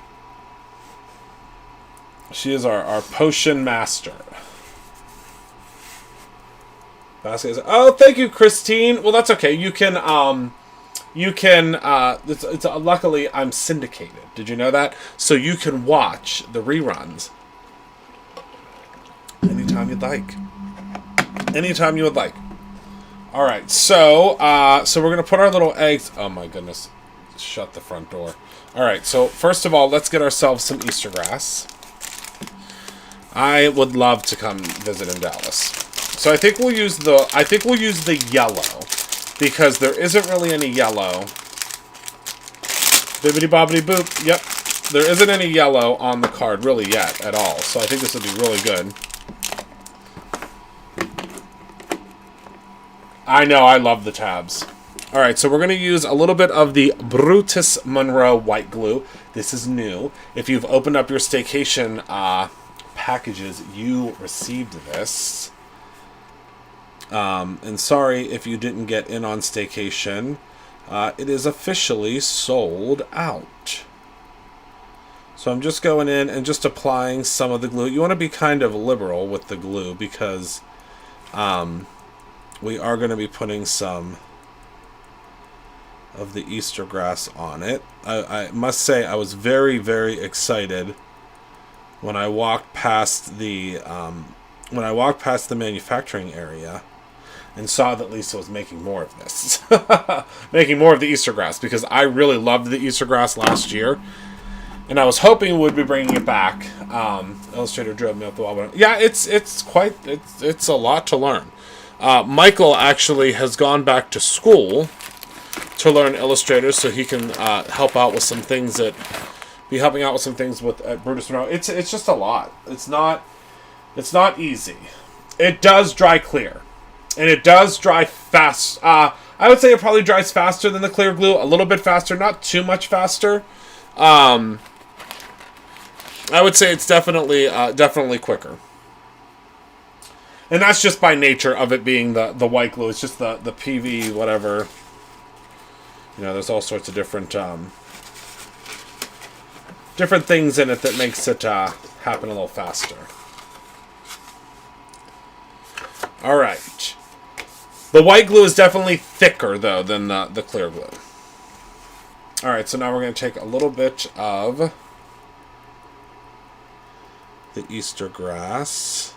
She is our potion master. Oh, thank you, Christine. Well, that's okay. You can luckily I'm syndicated. Did you know that? So you can watch the reruns anytime you'd like. Anytime you would like. All right. So we're going to put our little eggs. Oh my goodness. Shut the front door. All right. So first of all, let's get ourselves some Easter grass. I would love to come visit in Dallas. So I think we'll use the yellow because there isn't really any yellow. Bibbidi bobbidi boop. Yep. There isn't any yellow on the card really yet at all. So I think this will be really good. I know, I love the tabs. All right, so we're going to use a little bit of the Brutus Monroe white glue. This is new. If you've opened up your staycation packages, you received this. And sorry if you didn't get in on staycation. It is officially sold out. So I'm just going in and just applying some of the glue. You want to be kind of liberal with the glue because we are going to be putting some of the Easter grass on it. I must say I was very, very excited when I walked past the manufacturing area and saw that Lisa was making more of this. Making more of the Easter grass, because I really loved the Easter grass last year. And I was hoping we'd be bringing it back. Illustrator drove me up the wall. But yeah, it's a lot to learn. Michael actually has gone back to school to learn Illustrator so he can help out with some things at Brutus Monroe. It's just a lot. It's not easy. It does dry clear. And it does dry fast. I would say it probably dries faster than the clear glue. A little bit faster, not too much faster. I would say it's definitely quicker. And that's just by nature of it being the white glue. It's just the PV whatever. You know, there's all sorts of different different things in it that makes it happen a little faster. All right. The white glue is definitely thicker, though, than the clear glue. All right, so now we're going to take a little bit of the Easter grass.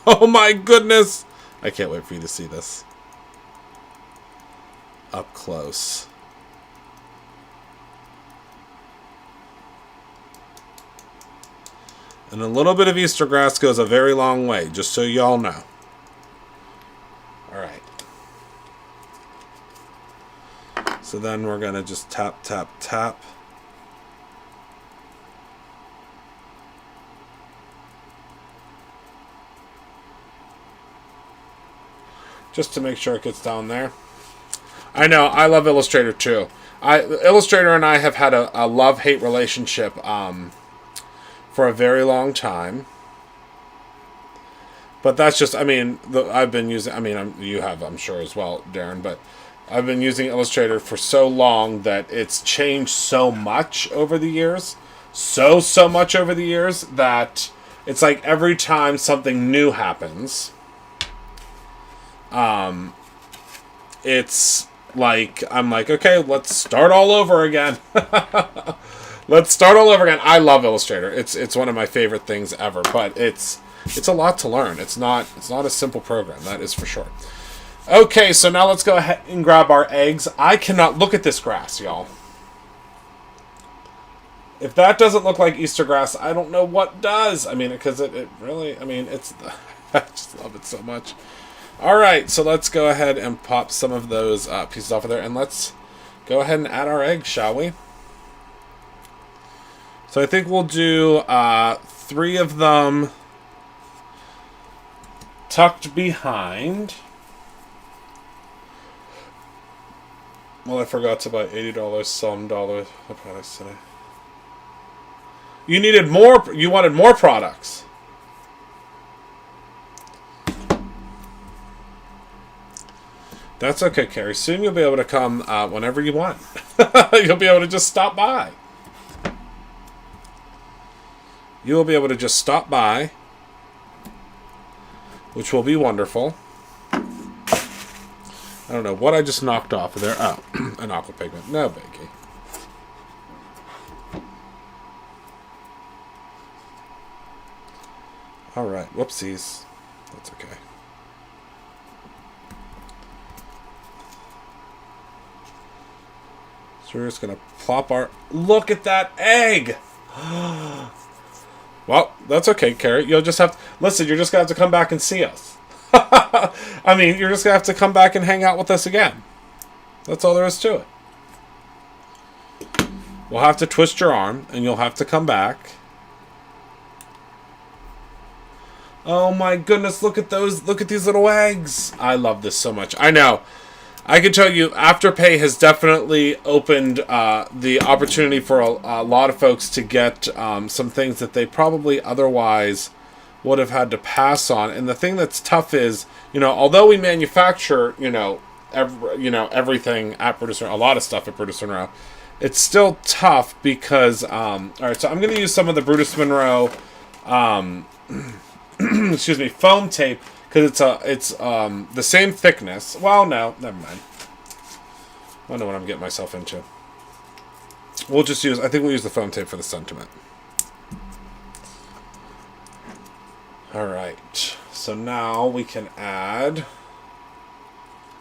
Oh, my goodness. I can't wait for you to see this up close. And a little bit of Easter grass goes a very long way, just so y'all know. All right. So then we're going to just tap, tap, tap. Just to make sure it gets down there. I know, I love Illustrator too. Illustrator and I have had a love-hate relationship for a very long time. But that's just, I mean, I've been using, I mean, you have, I'm sure, as well, Darren, but I've been using Illustrator for so long that it's changed so much over the years. So much over the years that it's like every time something new happens, it's like, I'm like, okay, let's start all over again. Let's start all over again. I love Illustrator. It's one of my favorite things ever, but it's a lot to learn. It's not a simple program, that is for sure. Okay, so now let's go ahead and grab our eggs. I cannot look at this grass, y'all. If that doesn't look like Easter grass, I don't know what does. I mean, because it really, I mean, it's, I just love it so much. All right, so let's go ahead and pop some of those pieces off of there, and let's go ahead and add our eggs, shall we? So I think we'll do 3 of them tucked behind. Well, I forgot to buy $80 some dollars of products today. You needed more. You wanted more products. That's okay, Carrie. Soon you'll be able to come whenever you want. You'll be able to just stop by. You will be able to just stop by, which will be wonderful. I don't know what I just knocked off of there. Oh, an aqua pigment. No biggie. All right. Whoopsies. That's okay. So we're just going to plop our... Look at that egg! Well, that's okay, Carrie. You'll just have to... Listen, you're just going to have to come back and see us. I mean, you're just going to have to come back and hang out with us again. That's all there is to it. We'll have to twist your arm, and you'll have to come back. Oh my goodness, look at those. Look at these little eggs. I love this so much. I know. I can tell you, Afterpay has definitely opened the opportunity for a lot of folks to get some things that they probably otherwise would have had to pass on. And the thing that's tough is, although we manufacture, everything at Producer, a lot of stuff at Producer Monroe, it's still tough because, all right, so I'm going to use some of the Brutus Monroe, excuse me, foam tape. Because it's the same thickness. Well, no, never mind. I don't know what I'm getting myself into. We'll just use... I think we'll use the foam tape for the sentiment. Alright. So now we can add...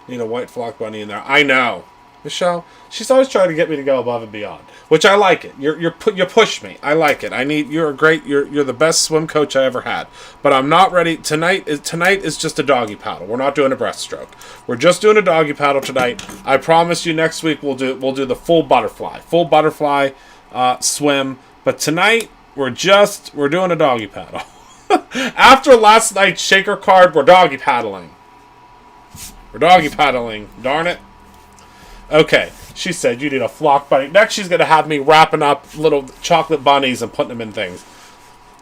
Need a white flock bunny in there. I know. Michelle, she's always trying to get me to go above and beyond, which I like it. You push me. I like it. You're great. You're the best swim coach I ever had. But I'm not ready tonight. Tonight is just a doggy paddle. We're not doing a breaststroke. We're just doing a doggy paddle tonight. I promise you next week we'll do the full butterfly swim. But tonight we're doing a doggy paddle. After last night's shaker card, we're doggy paddling. Darn it. Okay, she said you need a flock bunny. Next, she's going to have me wrapping up little chocolate bunnies and putting them in things.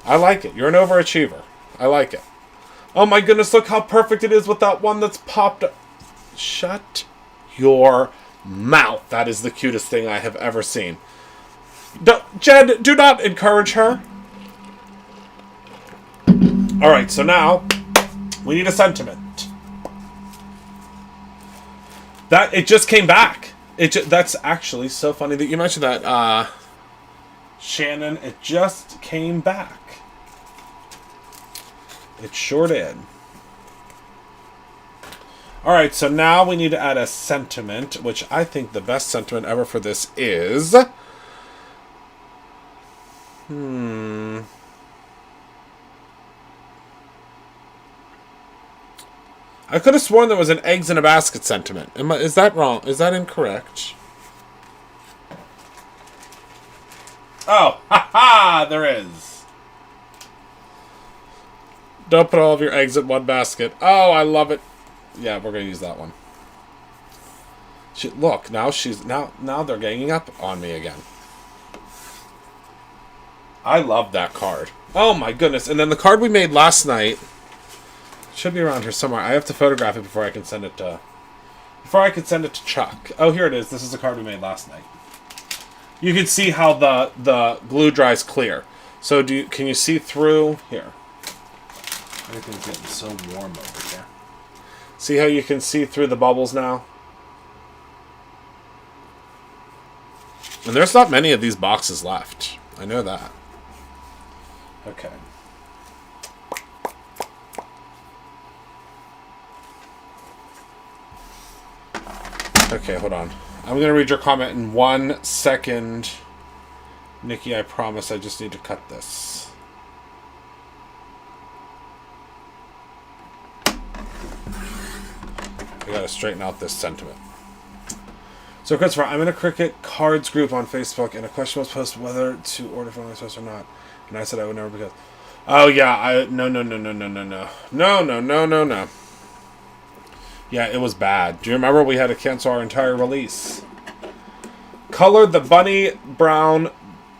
I like it. You're an overachiever. I like it. Oh my goodness, look how perfect it is with that one that's popped up. Shut your mouth. That is the cutest thing I have ever seen. Jed, do not encourage her. Alright, so now we need a sentiment. It just came back. That's actually so funny that you mentioned that, Shannon. It just came back. It sure did. Alright, so now we need to add a sentiment, which I think the best sentiment ever for this is... I could have sworn there was an eggs in a basket sentiment. Is that wrong? Is that incorrect? Oh, ha! There is. Don't put all of your eggs in one basket. Oh, I love it. Yeah, we're gonna use that one. Look, now they're ganging up on me again. I love that card. Oh my goodness! And then the card we made last night should be around here somewhere. I have to photograph it before I can send it to Chuck. Oh, here it is. This is the card we made last night. You can see how the glue dries clear. So can you see through here? Everything's getting so warm over here. See how you can see through the bubbles now? And there's not many of these boxes left. I know that. Okay. Okay, hold on. I'm going to read your comment in 1 second. Nikki, I promise I just need to cut this. I gotta straighten out this sentiment. So, Christopher, I'm in a cricket cards group on Facebook, and a question was posted whether to order from myself or not. And I said I would never because... Oh, yeah, no. No. Yeah, it was bad. Do you remember we had to cancel our entire release? Color the bunny brown,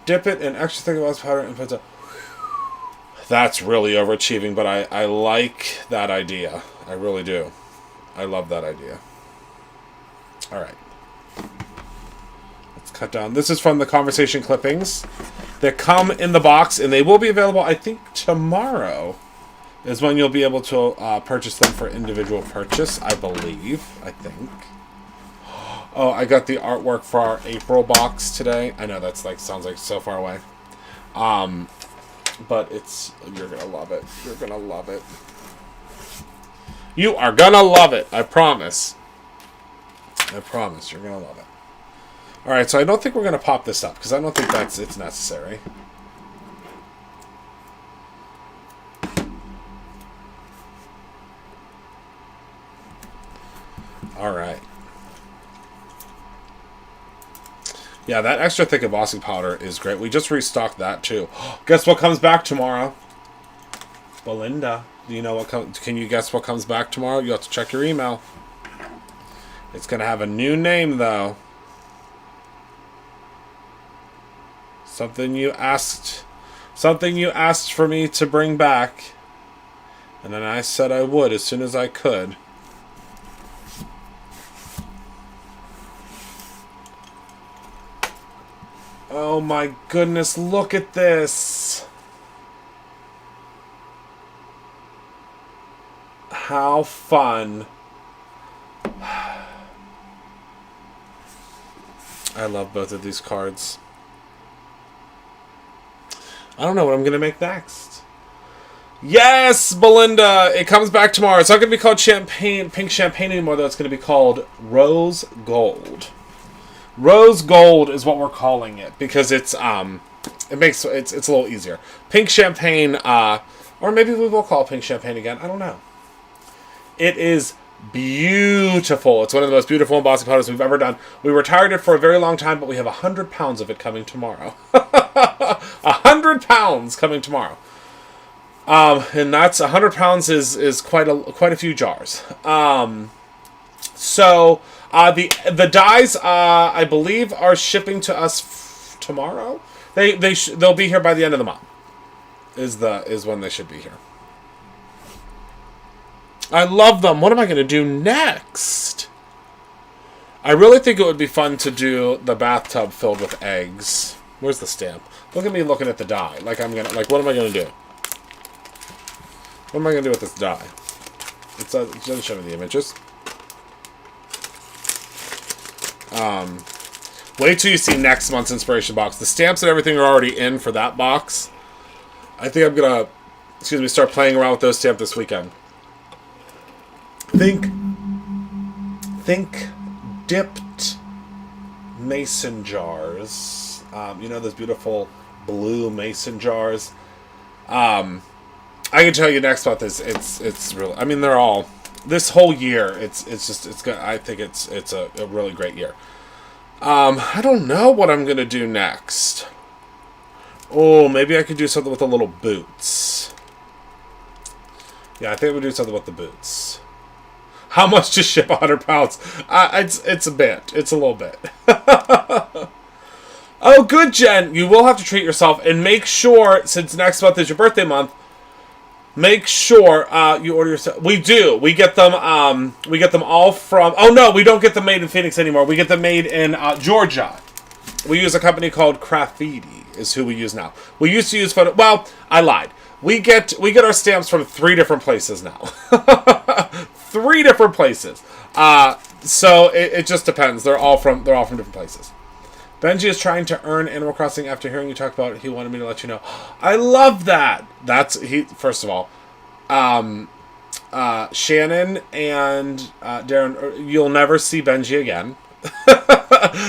dip it in extra thick glass powder, and put it... That's really overachieving, but I like that idea. I really do. I love that idea. Alright. Let's cut down. This is from the conversation clippings that come in the box, and they will be available, I think, tomorrow is when you'll be able to purchase them for individual purchase, I believe. I think. Oh, I got the artwork for our April box today. I know that's sounds like so far away. But you're gonna love it. You're gonna love it. You are gonna love it. I promise. I promise you're gonna love it. Alright, so I don't think we're gonna pop this up because I don't think it's necessary. Alright. Yeah, that extra thick embossing powder is great. We just restocked that too. Guess what comes back tomorrow? Belinda. Do you know what can you guess what comes back tomorrow? You have to check your email. It's going to have a new name, though. Something you asked for me to bring back. And then I said I would as soon as I could. Oh my goodness, look at this. How fun. I love both of these cards. I don't know what I'm going to make next. Yes, Belinda! It comes back tomorrow. It's not going to be called Pink Champagne anymore, though. It's going to be called Rose Gold. Rose Gold is what we're calling it because it's a little easier. Pink Champagne, or maybe we will call it Pink Champagne again. I don't know. It is beautiful. It's one of the most beautiful embossing powders we've ever done. We retired it for a very long time, but we have 100 pounds of it coming tomorrow. 100 pounds coming tomorrow. And that's 100 pounds is quite a few jars. So the dyes I believe are shipping to us tomorrow. They'll be here by the end of the month. Is when they should be here. I love them. What am I going to do next? I really think it would be fun to do the bathtub filled with eggs. Where's the stamp? Look at me looking at the die. Like, what am I gonna do? What am I gonna do with this die? It doesn't show me the images. Wait till you see next month's inspiration box. The stamps and everything are already in for that box. I think I'm gonna, start playing around with those stamps this weekend. Think dipped mason jars. You know those beautiful blue mason jars. I can tell you next month it's really. I mean, they're all this whole year. It's good. I think it's a really great year. I don't know what I'm gonna do next. Oh, maybe I could do something with the little boots. Yeah, I think we'll do something with the boots. How much to ship 100 pounds? It's a bit. It's a little bit. Oh, good, Jen. You will have to treat yourself, and make sure, since next month is your birthday month, make sure you order yourself. We do. We get them all from. Oh no, we don't get them made in Phoenix anymore. We get them made in Georgia. We use a company called Graffiti. Is who we use now. We used to use photo. Well, I lied. We get our stamps from 3 different places now. 3 different places. So it just depends. They're all from different places. Benji is trying to earn Animal Crossing after hearing you talk about it. He wanted me to let you know. I love that. First of all, Shannon and Darren, you'll never see Benji again.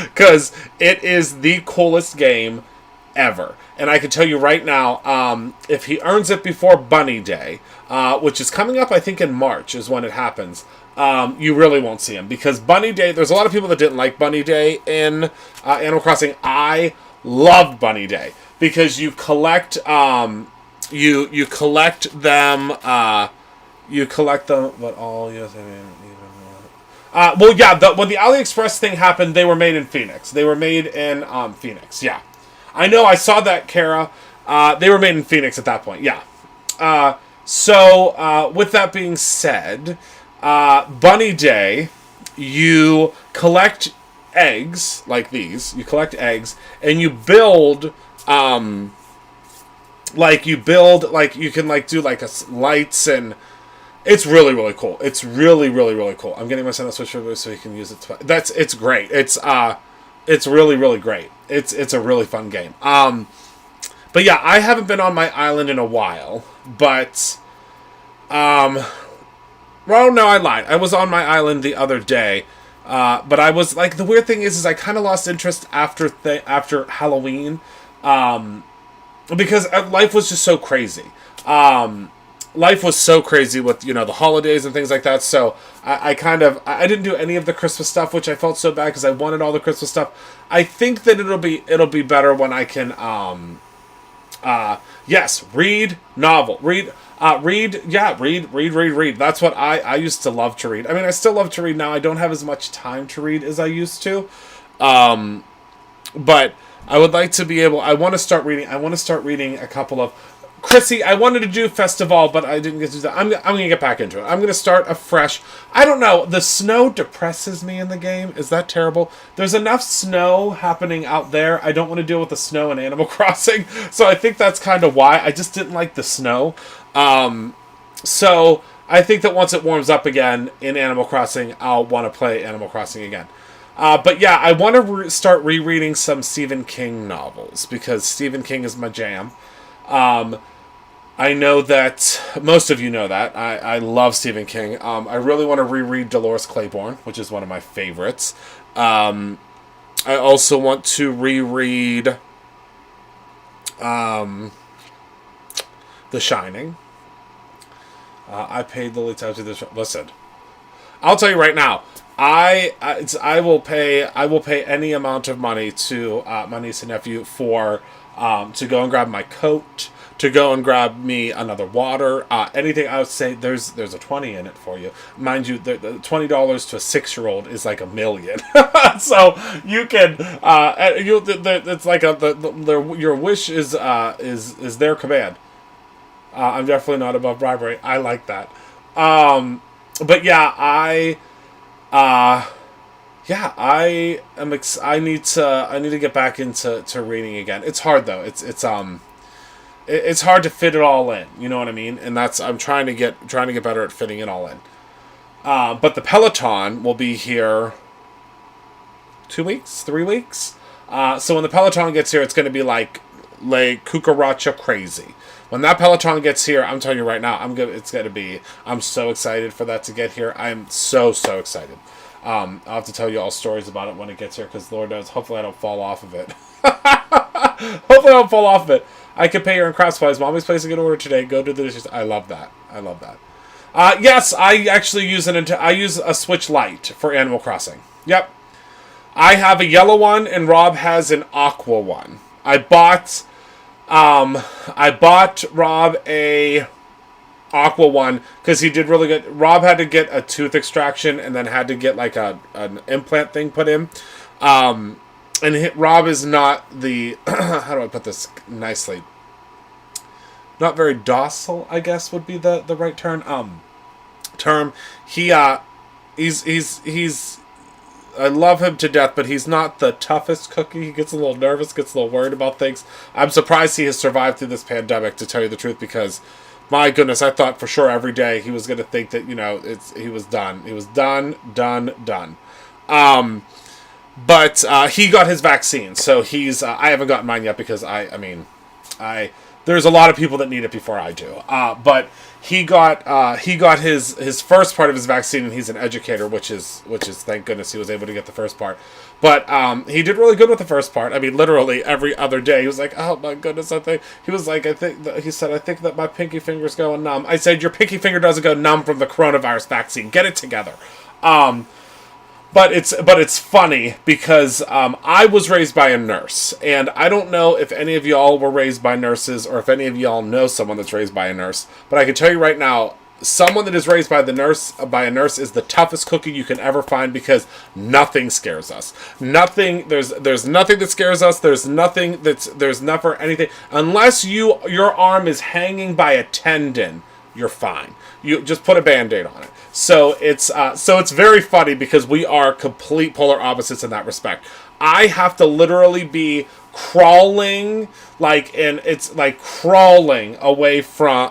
Because it is the coolest game ever. And I can tell you right now, if he earns it before Bunny Day, which is coming up, I think in March is when it happens, you really won't see him. Because Bunny Day, there's a lot of people that didn't like Bunny Day in Animal Crossing. I loved Bunny Day. Because you collect, you collect them, but all, yes, I mean, well, yeah, when the AliExpress thing happened, they were made in Phoenix. They were made in Phoenix, yeah. I know, I saw that, Kara. They were made in Phoenix at that point, yeah. So, with that being said, Bunny Day, you collect eggs, like these. You collect eggs, and you build, you can, do, lights, and it's really, really cool. It's really, really, really cool. I'm getting my son a Switch so he can use it. It's great. It's really, really great. It's a really fun game. But yeah, I haven't been on my island in a while, but, well, no, I lied. I was on my island the other day, but I was, the weird thing is I kind of lost interest after Halloween, because life was just so crazy. Life was so crazy with, the holidays and things like that, so I didn't do any of the Christmas stuff, which I felt so bad because I wanted all the Christmas stuff. I think that it'll be better when I can, read novel. Read. That's what I used to love to read. I mean, I still love to read now. I don't have as much time to read as I used to. But I would like to be able, I want to start reading a couple of, Chrissy, I wanted to do Festival, but I didn't get to do that. I'm going to get back into it. I'm going to start afresh. I don't know. The snow depresses me in the game. Is that terrible? There's enough snow happening out there. I don't want to deal with the snow in Animal Crossing. So I think that's kind of why. I just didn't like the snow. So I think that once it warms up again in Animal Crossing, I'll want to play Animal Crossing again. But yeah, I want to start rereading some Stephen King novels because Stephen King is my jam. I know that most of you know that. I love Stephen King. I really want to reread Dolores Claiborne, which is one of my favorites. I also want to reread The Shining. I paid Lily to do this. Listen, I'll tell you right now. I will pay any amount of money to my niece and nephew for to go and grab my coat, to go and grab me another water, anything. I would say there's a 20 in it for you, mind you. The $20 to a 6-year-old is like $1 million. So you can it's like your wish is their command. I'm definitely not above bribery. I like that. But yeah, yeah, I need to get back into reading again. It's hard though. It's hard to fit it all in. You know what I mean? And that's I'm trying to get better at fitting it all in. But the Peloton will be here 2 weeks, 3 weeks. So when the Peloton gets here, it's going to be like cucaracha crazy. When that Peloton gets here, I'm telling you right now, it's going to be. I'm so excited for that to get here. I'm so excited. I'll have to tell you all stories about it when it gets here, because Lord knows, hopefully I don't fall off of it. Hopefully I don't fall off of it. I could pay her in craft supplies. Mommy's placing an order today. Go do the dishes. I love that. Yes, I actually use a Switch Lite for Animal Crossing. Yep. I have a yellow one, and Rob has an aqua one. I bought Rob a aqua one because he did really good. Rob had to get a tooth extraction and then had to get like an implant thing put in. Rob is not the how do I put this nicely? Not very docile, I guess would be the right term. He's I love him to death, but he's not the toughest cookie. He gets a little nervous, gets a little worried about things. I'm surprised he has survived through this pandemic, to tell you the truth, because my goodness, I thought for sure every day he was going to think that, he was done. He was done. But he got his vaccine, so he's. I haven't gotten mine yet because there's a lot of people that need it before I do. But he got his first part of his vaccine, and he's an educator, which is thank goodness he was able to get the first part. But he did really good with the first part. I mean, literally every other day he was like, "Oh my goodness!" I think that my pinky finger's going numb. I said, "Your pinky finger doesn't go numb from the coronavirus vaccine. Get it together." But it's funny because I was raised by a nurse, and I don't know if any of y'all were raised by nurses or if any of y'all know someone that's raised by a nurse. But I can tell you right now, someone that is raised by a nurse is the toughest cookie you can ever find, because nothing scares us. There's nothing that scares us. There's never anything unless your arm is hanging by a tendon. You're fine. You just put a Band-Aid on it. So it's very funny because we are complete polar opposites in that respect. I have to literally be crawling, crawling away from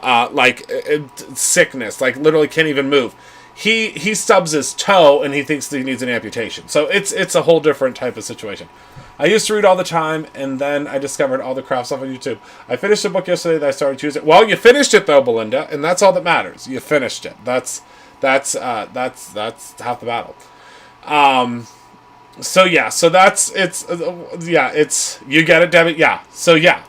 sickness. Like literally can't even move. He stubs his toe and he thinks that he needs an amputation. So it's a whole different type of situation. I used to read all the time, and then I discovered all the craft stuff on YouTube. I finished a book yesterday that I started Tuesday. Well, you finished it though, Belinda, and that's all that matters. You finished it. That's half the battle. So it's you get it, Debbie. Yeah. So yeah,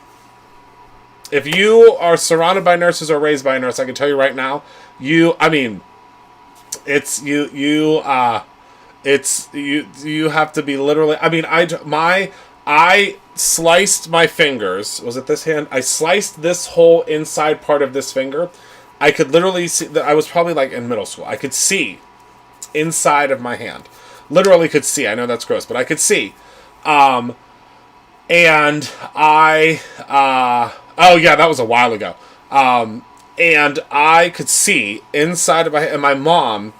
if you are surrounded by nurses or raised by a nurse, I can tell you right now, you have to be literally. I mean, I sliced my fingers. Was it this hand? I sliced this whole inside part of this finger. I could literally see that I was probably like in middle school. I could see inside of my hand. Literally could see. I know that's gross, but I could see. And I oh yeah, that was a while ago. And I could see inside of my hand, and my mom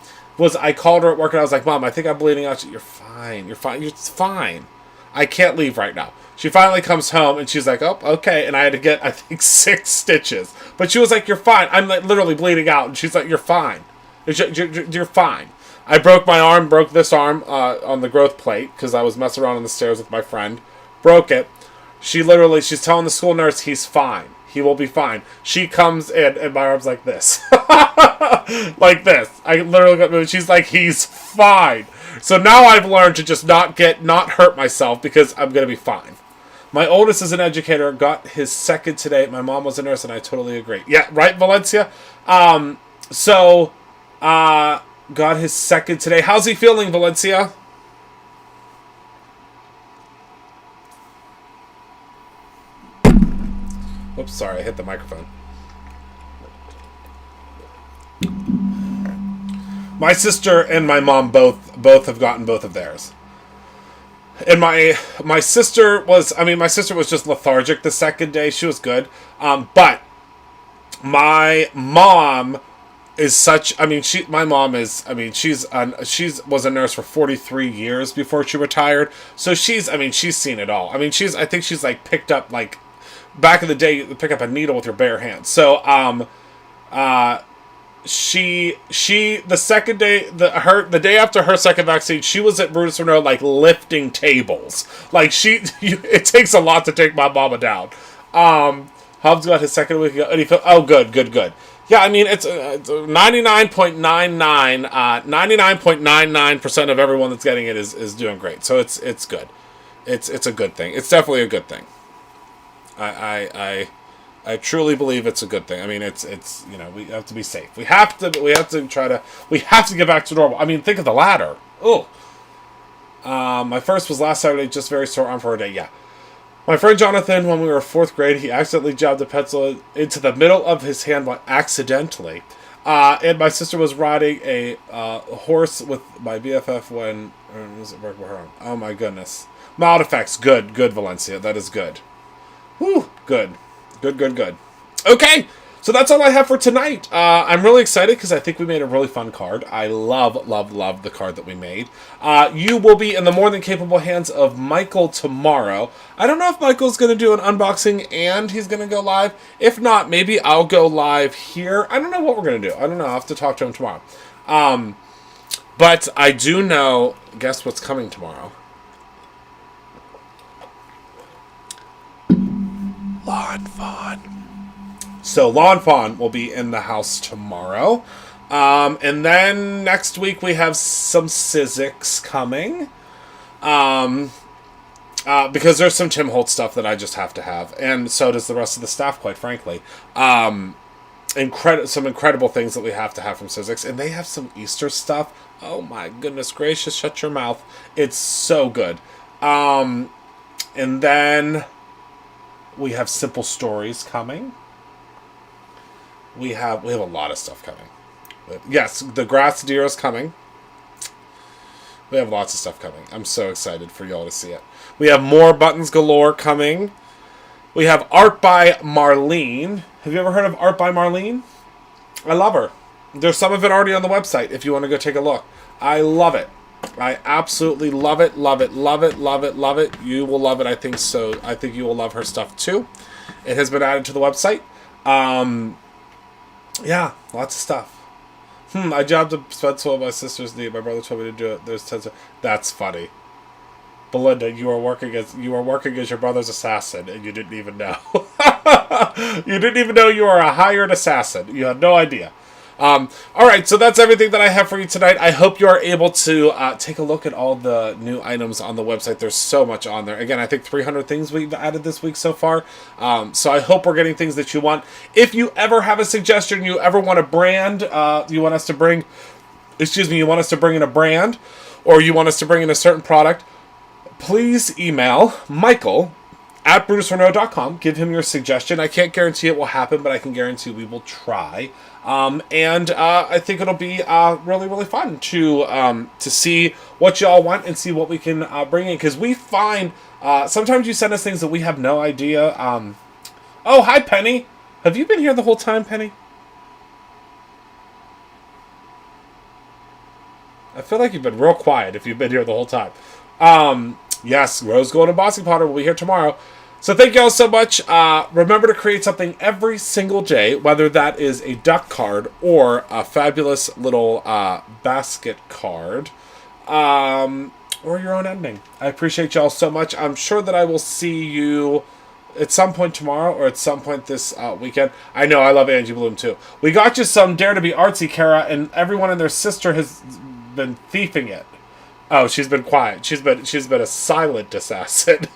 I called her at work and I was like, "Mom, I think I'm bleeding out." You're fine. It's fine. I can't leave right now. She finally comes home and she's like, "Oh, okay." And I had to get, I think, 6 stitches. But she was like, "You're fine." I'm like literally bleeding out. And she's like, "You're fine. You're fine." I broke this arm on the growth plate because I was messing around on the stairs with my friend. Broke it. She's telling the school nurse he's fine. He will be fine. She comes in and my arm's like this. Like this. I literally got moved. She's like, "He's fine." So now I've learned to just not hurt myself because I'm going to be fine. My oldest is an educator, got his second today. My mom was a nurse, and I totally agree. Yeah, right, Valencia? Got his second today. How's he feeling, Valencia? Oops, sorry, I hit the microphone. My sister and my mom both have gotten both of theirs. And my sister was just lethargic the second day. She was good. But my mom is such. I mean, my mom is. I mean, she's was a nurse for 43 years before she retired. So she's. I mean, she's seen it all. I mean, I think she's like picked up like back in the day, you pick up a needle with your bare hands. So she the second day the day after her second vaccine, she was at Brutus Monroe like lifting tables. Like it takes a lot to take my mama down. Hubs got his second week ago, and he felt, oh, good. Yeah, I mean, it's 99.99% of everyone that's getting it is doing great. So it's good. It's a good thing. It's definitely a good thing. I truly believe it's a good thing. I mean, it's we have to be safe. We have to get back to normal. I mean, think of the ladder. Oh, my first was last Saturday, just very sore arm for a day. Yeah. My friend Jonathan, when we were 4th grade, he accidentally jabbed a pencil into the middle of his hand accidentally. And my sister was riding a horse with my BFF when... was it broke her arm? Oh my goodness. Mild effects. Good, Valencia. That is good. Whew. Good. Okay. So that's all I have for tonight. I'm really excited because I think we made a really fun card. I love the card that we made. You will be in the more than capable hands of Michael tomorrow. I don't know if Michael's going to do an unboxing and he's going to go live. If not, maybe I'll go live here. I don't know what we're going to do. I don't know. I'll have to talk to him tomorrow. But I do know, guess what's coming tomorrow? Lawn Fawn. So Lawn Fawn will be in the house tomorrow. And then next week we have some Sizzix coming. Because there's some Tim Holt stuff that I just have to have. And so does the rest of the staff, quite frankly. Some incredible things that we have to have from Sizzix. And they have some Easter stuff. Oh my goodness gracious, shut your mouth. It's so good. And then we have Simple Stories coming. We have a lot of stuff coming. Yes, the Grass Deer is coming. We have lots of stuff coming. I'm so excited for y'all to see it. We have more Buttons Galore coming. We have Art by Marlene. Have you ever heard of Art by Marlene? I love her. There's some of it already on the website if you want to go take a look. I love it. I absolutely love it. You will love it, I think so. I think you will love her stuff too. It has been added to the website. Yeah, lots of stuff. I jabbed a pencil on my sister's knee. My brother told me to do it. There's tons of... That's funny. Belinda, you are working as your brother's assassin, and you didn't even know. You didn't even know you were a hired assassin. You had no idea. All right, so that's everything that I have for you tonight. I hope you are able to take a look at all the new items on the website. There's so much on there. Again, I think 300 things we've added this week so far. So I hope we're getting things that you want. If you ever have a suggestion, you ever want a brand, you want us to bring in a brand, or you want us to bring in a certain product, please email Michael at BrutusRenault.com. Give him your suggestion. I can't guarantee it will happen, but I can guarantee we will try. And I think it'll be really, really fun to see what y'all want and see what we can bring in. Because we find sometimes you send us things that we have no idea. Oh, hi, Penny. Have you been here the whole time, Penny? I feel like you've been real quiet if you've been here the whole time. Yes, Rose Gold and Bossy Potter will be here tomorrow. So thank you all so much. Remember to create something every single day, whether that is a duck card or a fabulous little basket card, or your own ending. I appreciate y'all so much. I'm sure that I will see you at some point tomorrow or at some point this weekend. I know, I love Angie Bloom too. We got you some Dare to be Artsy, Kara, and everyone and their sister has been thieving it. Oh, she's been quiet. She's been a silent assassin.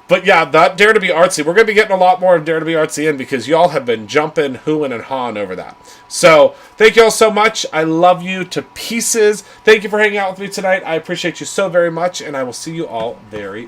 But yeah, that Dare to be Artsy. We're going to be getting a lot more of Dare to be Artsy in because y'all have been jumping, hooing, and hawing over that. So thank you all so much. I love you to pieces. Thank you for hanging out with me tonight. I appreciate you so very much, and I will see you all very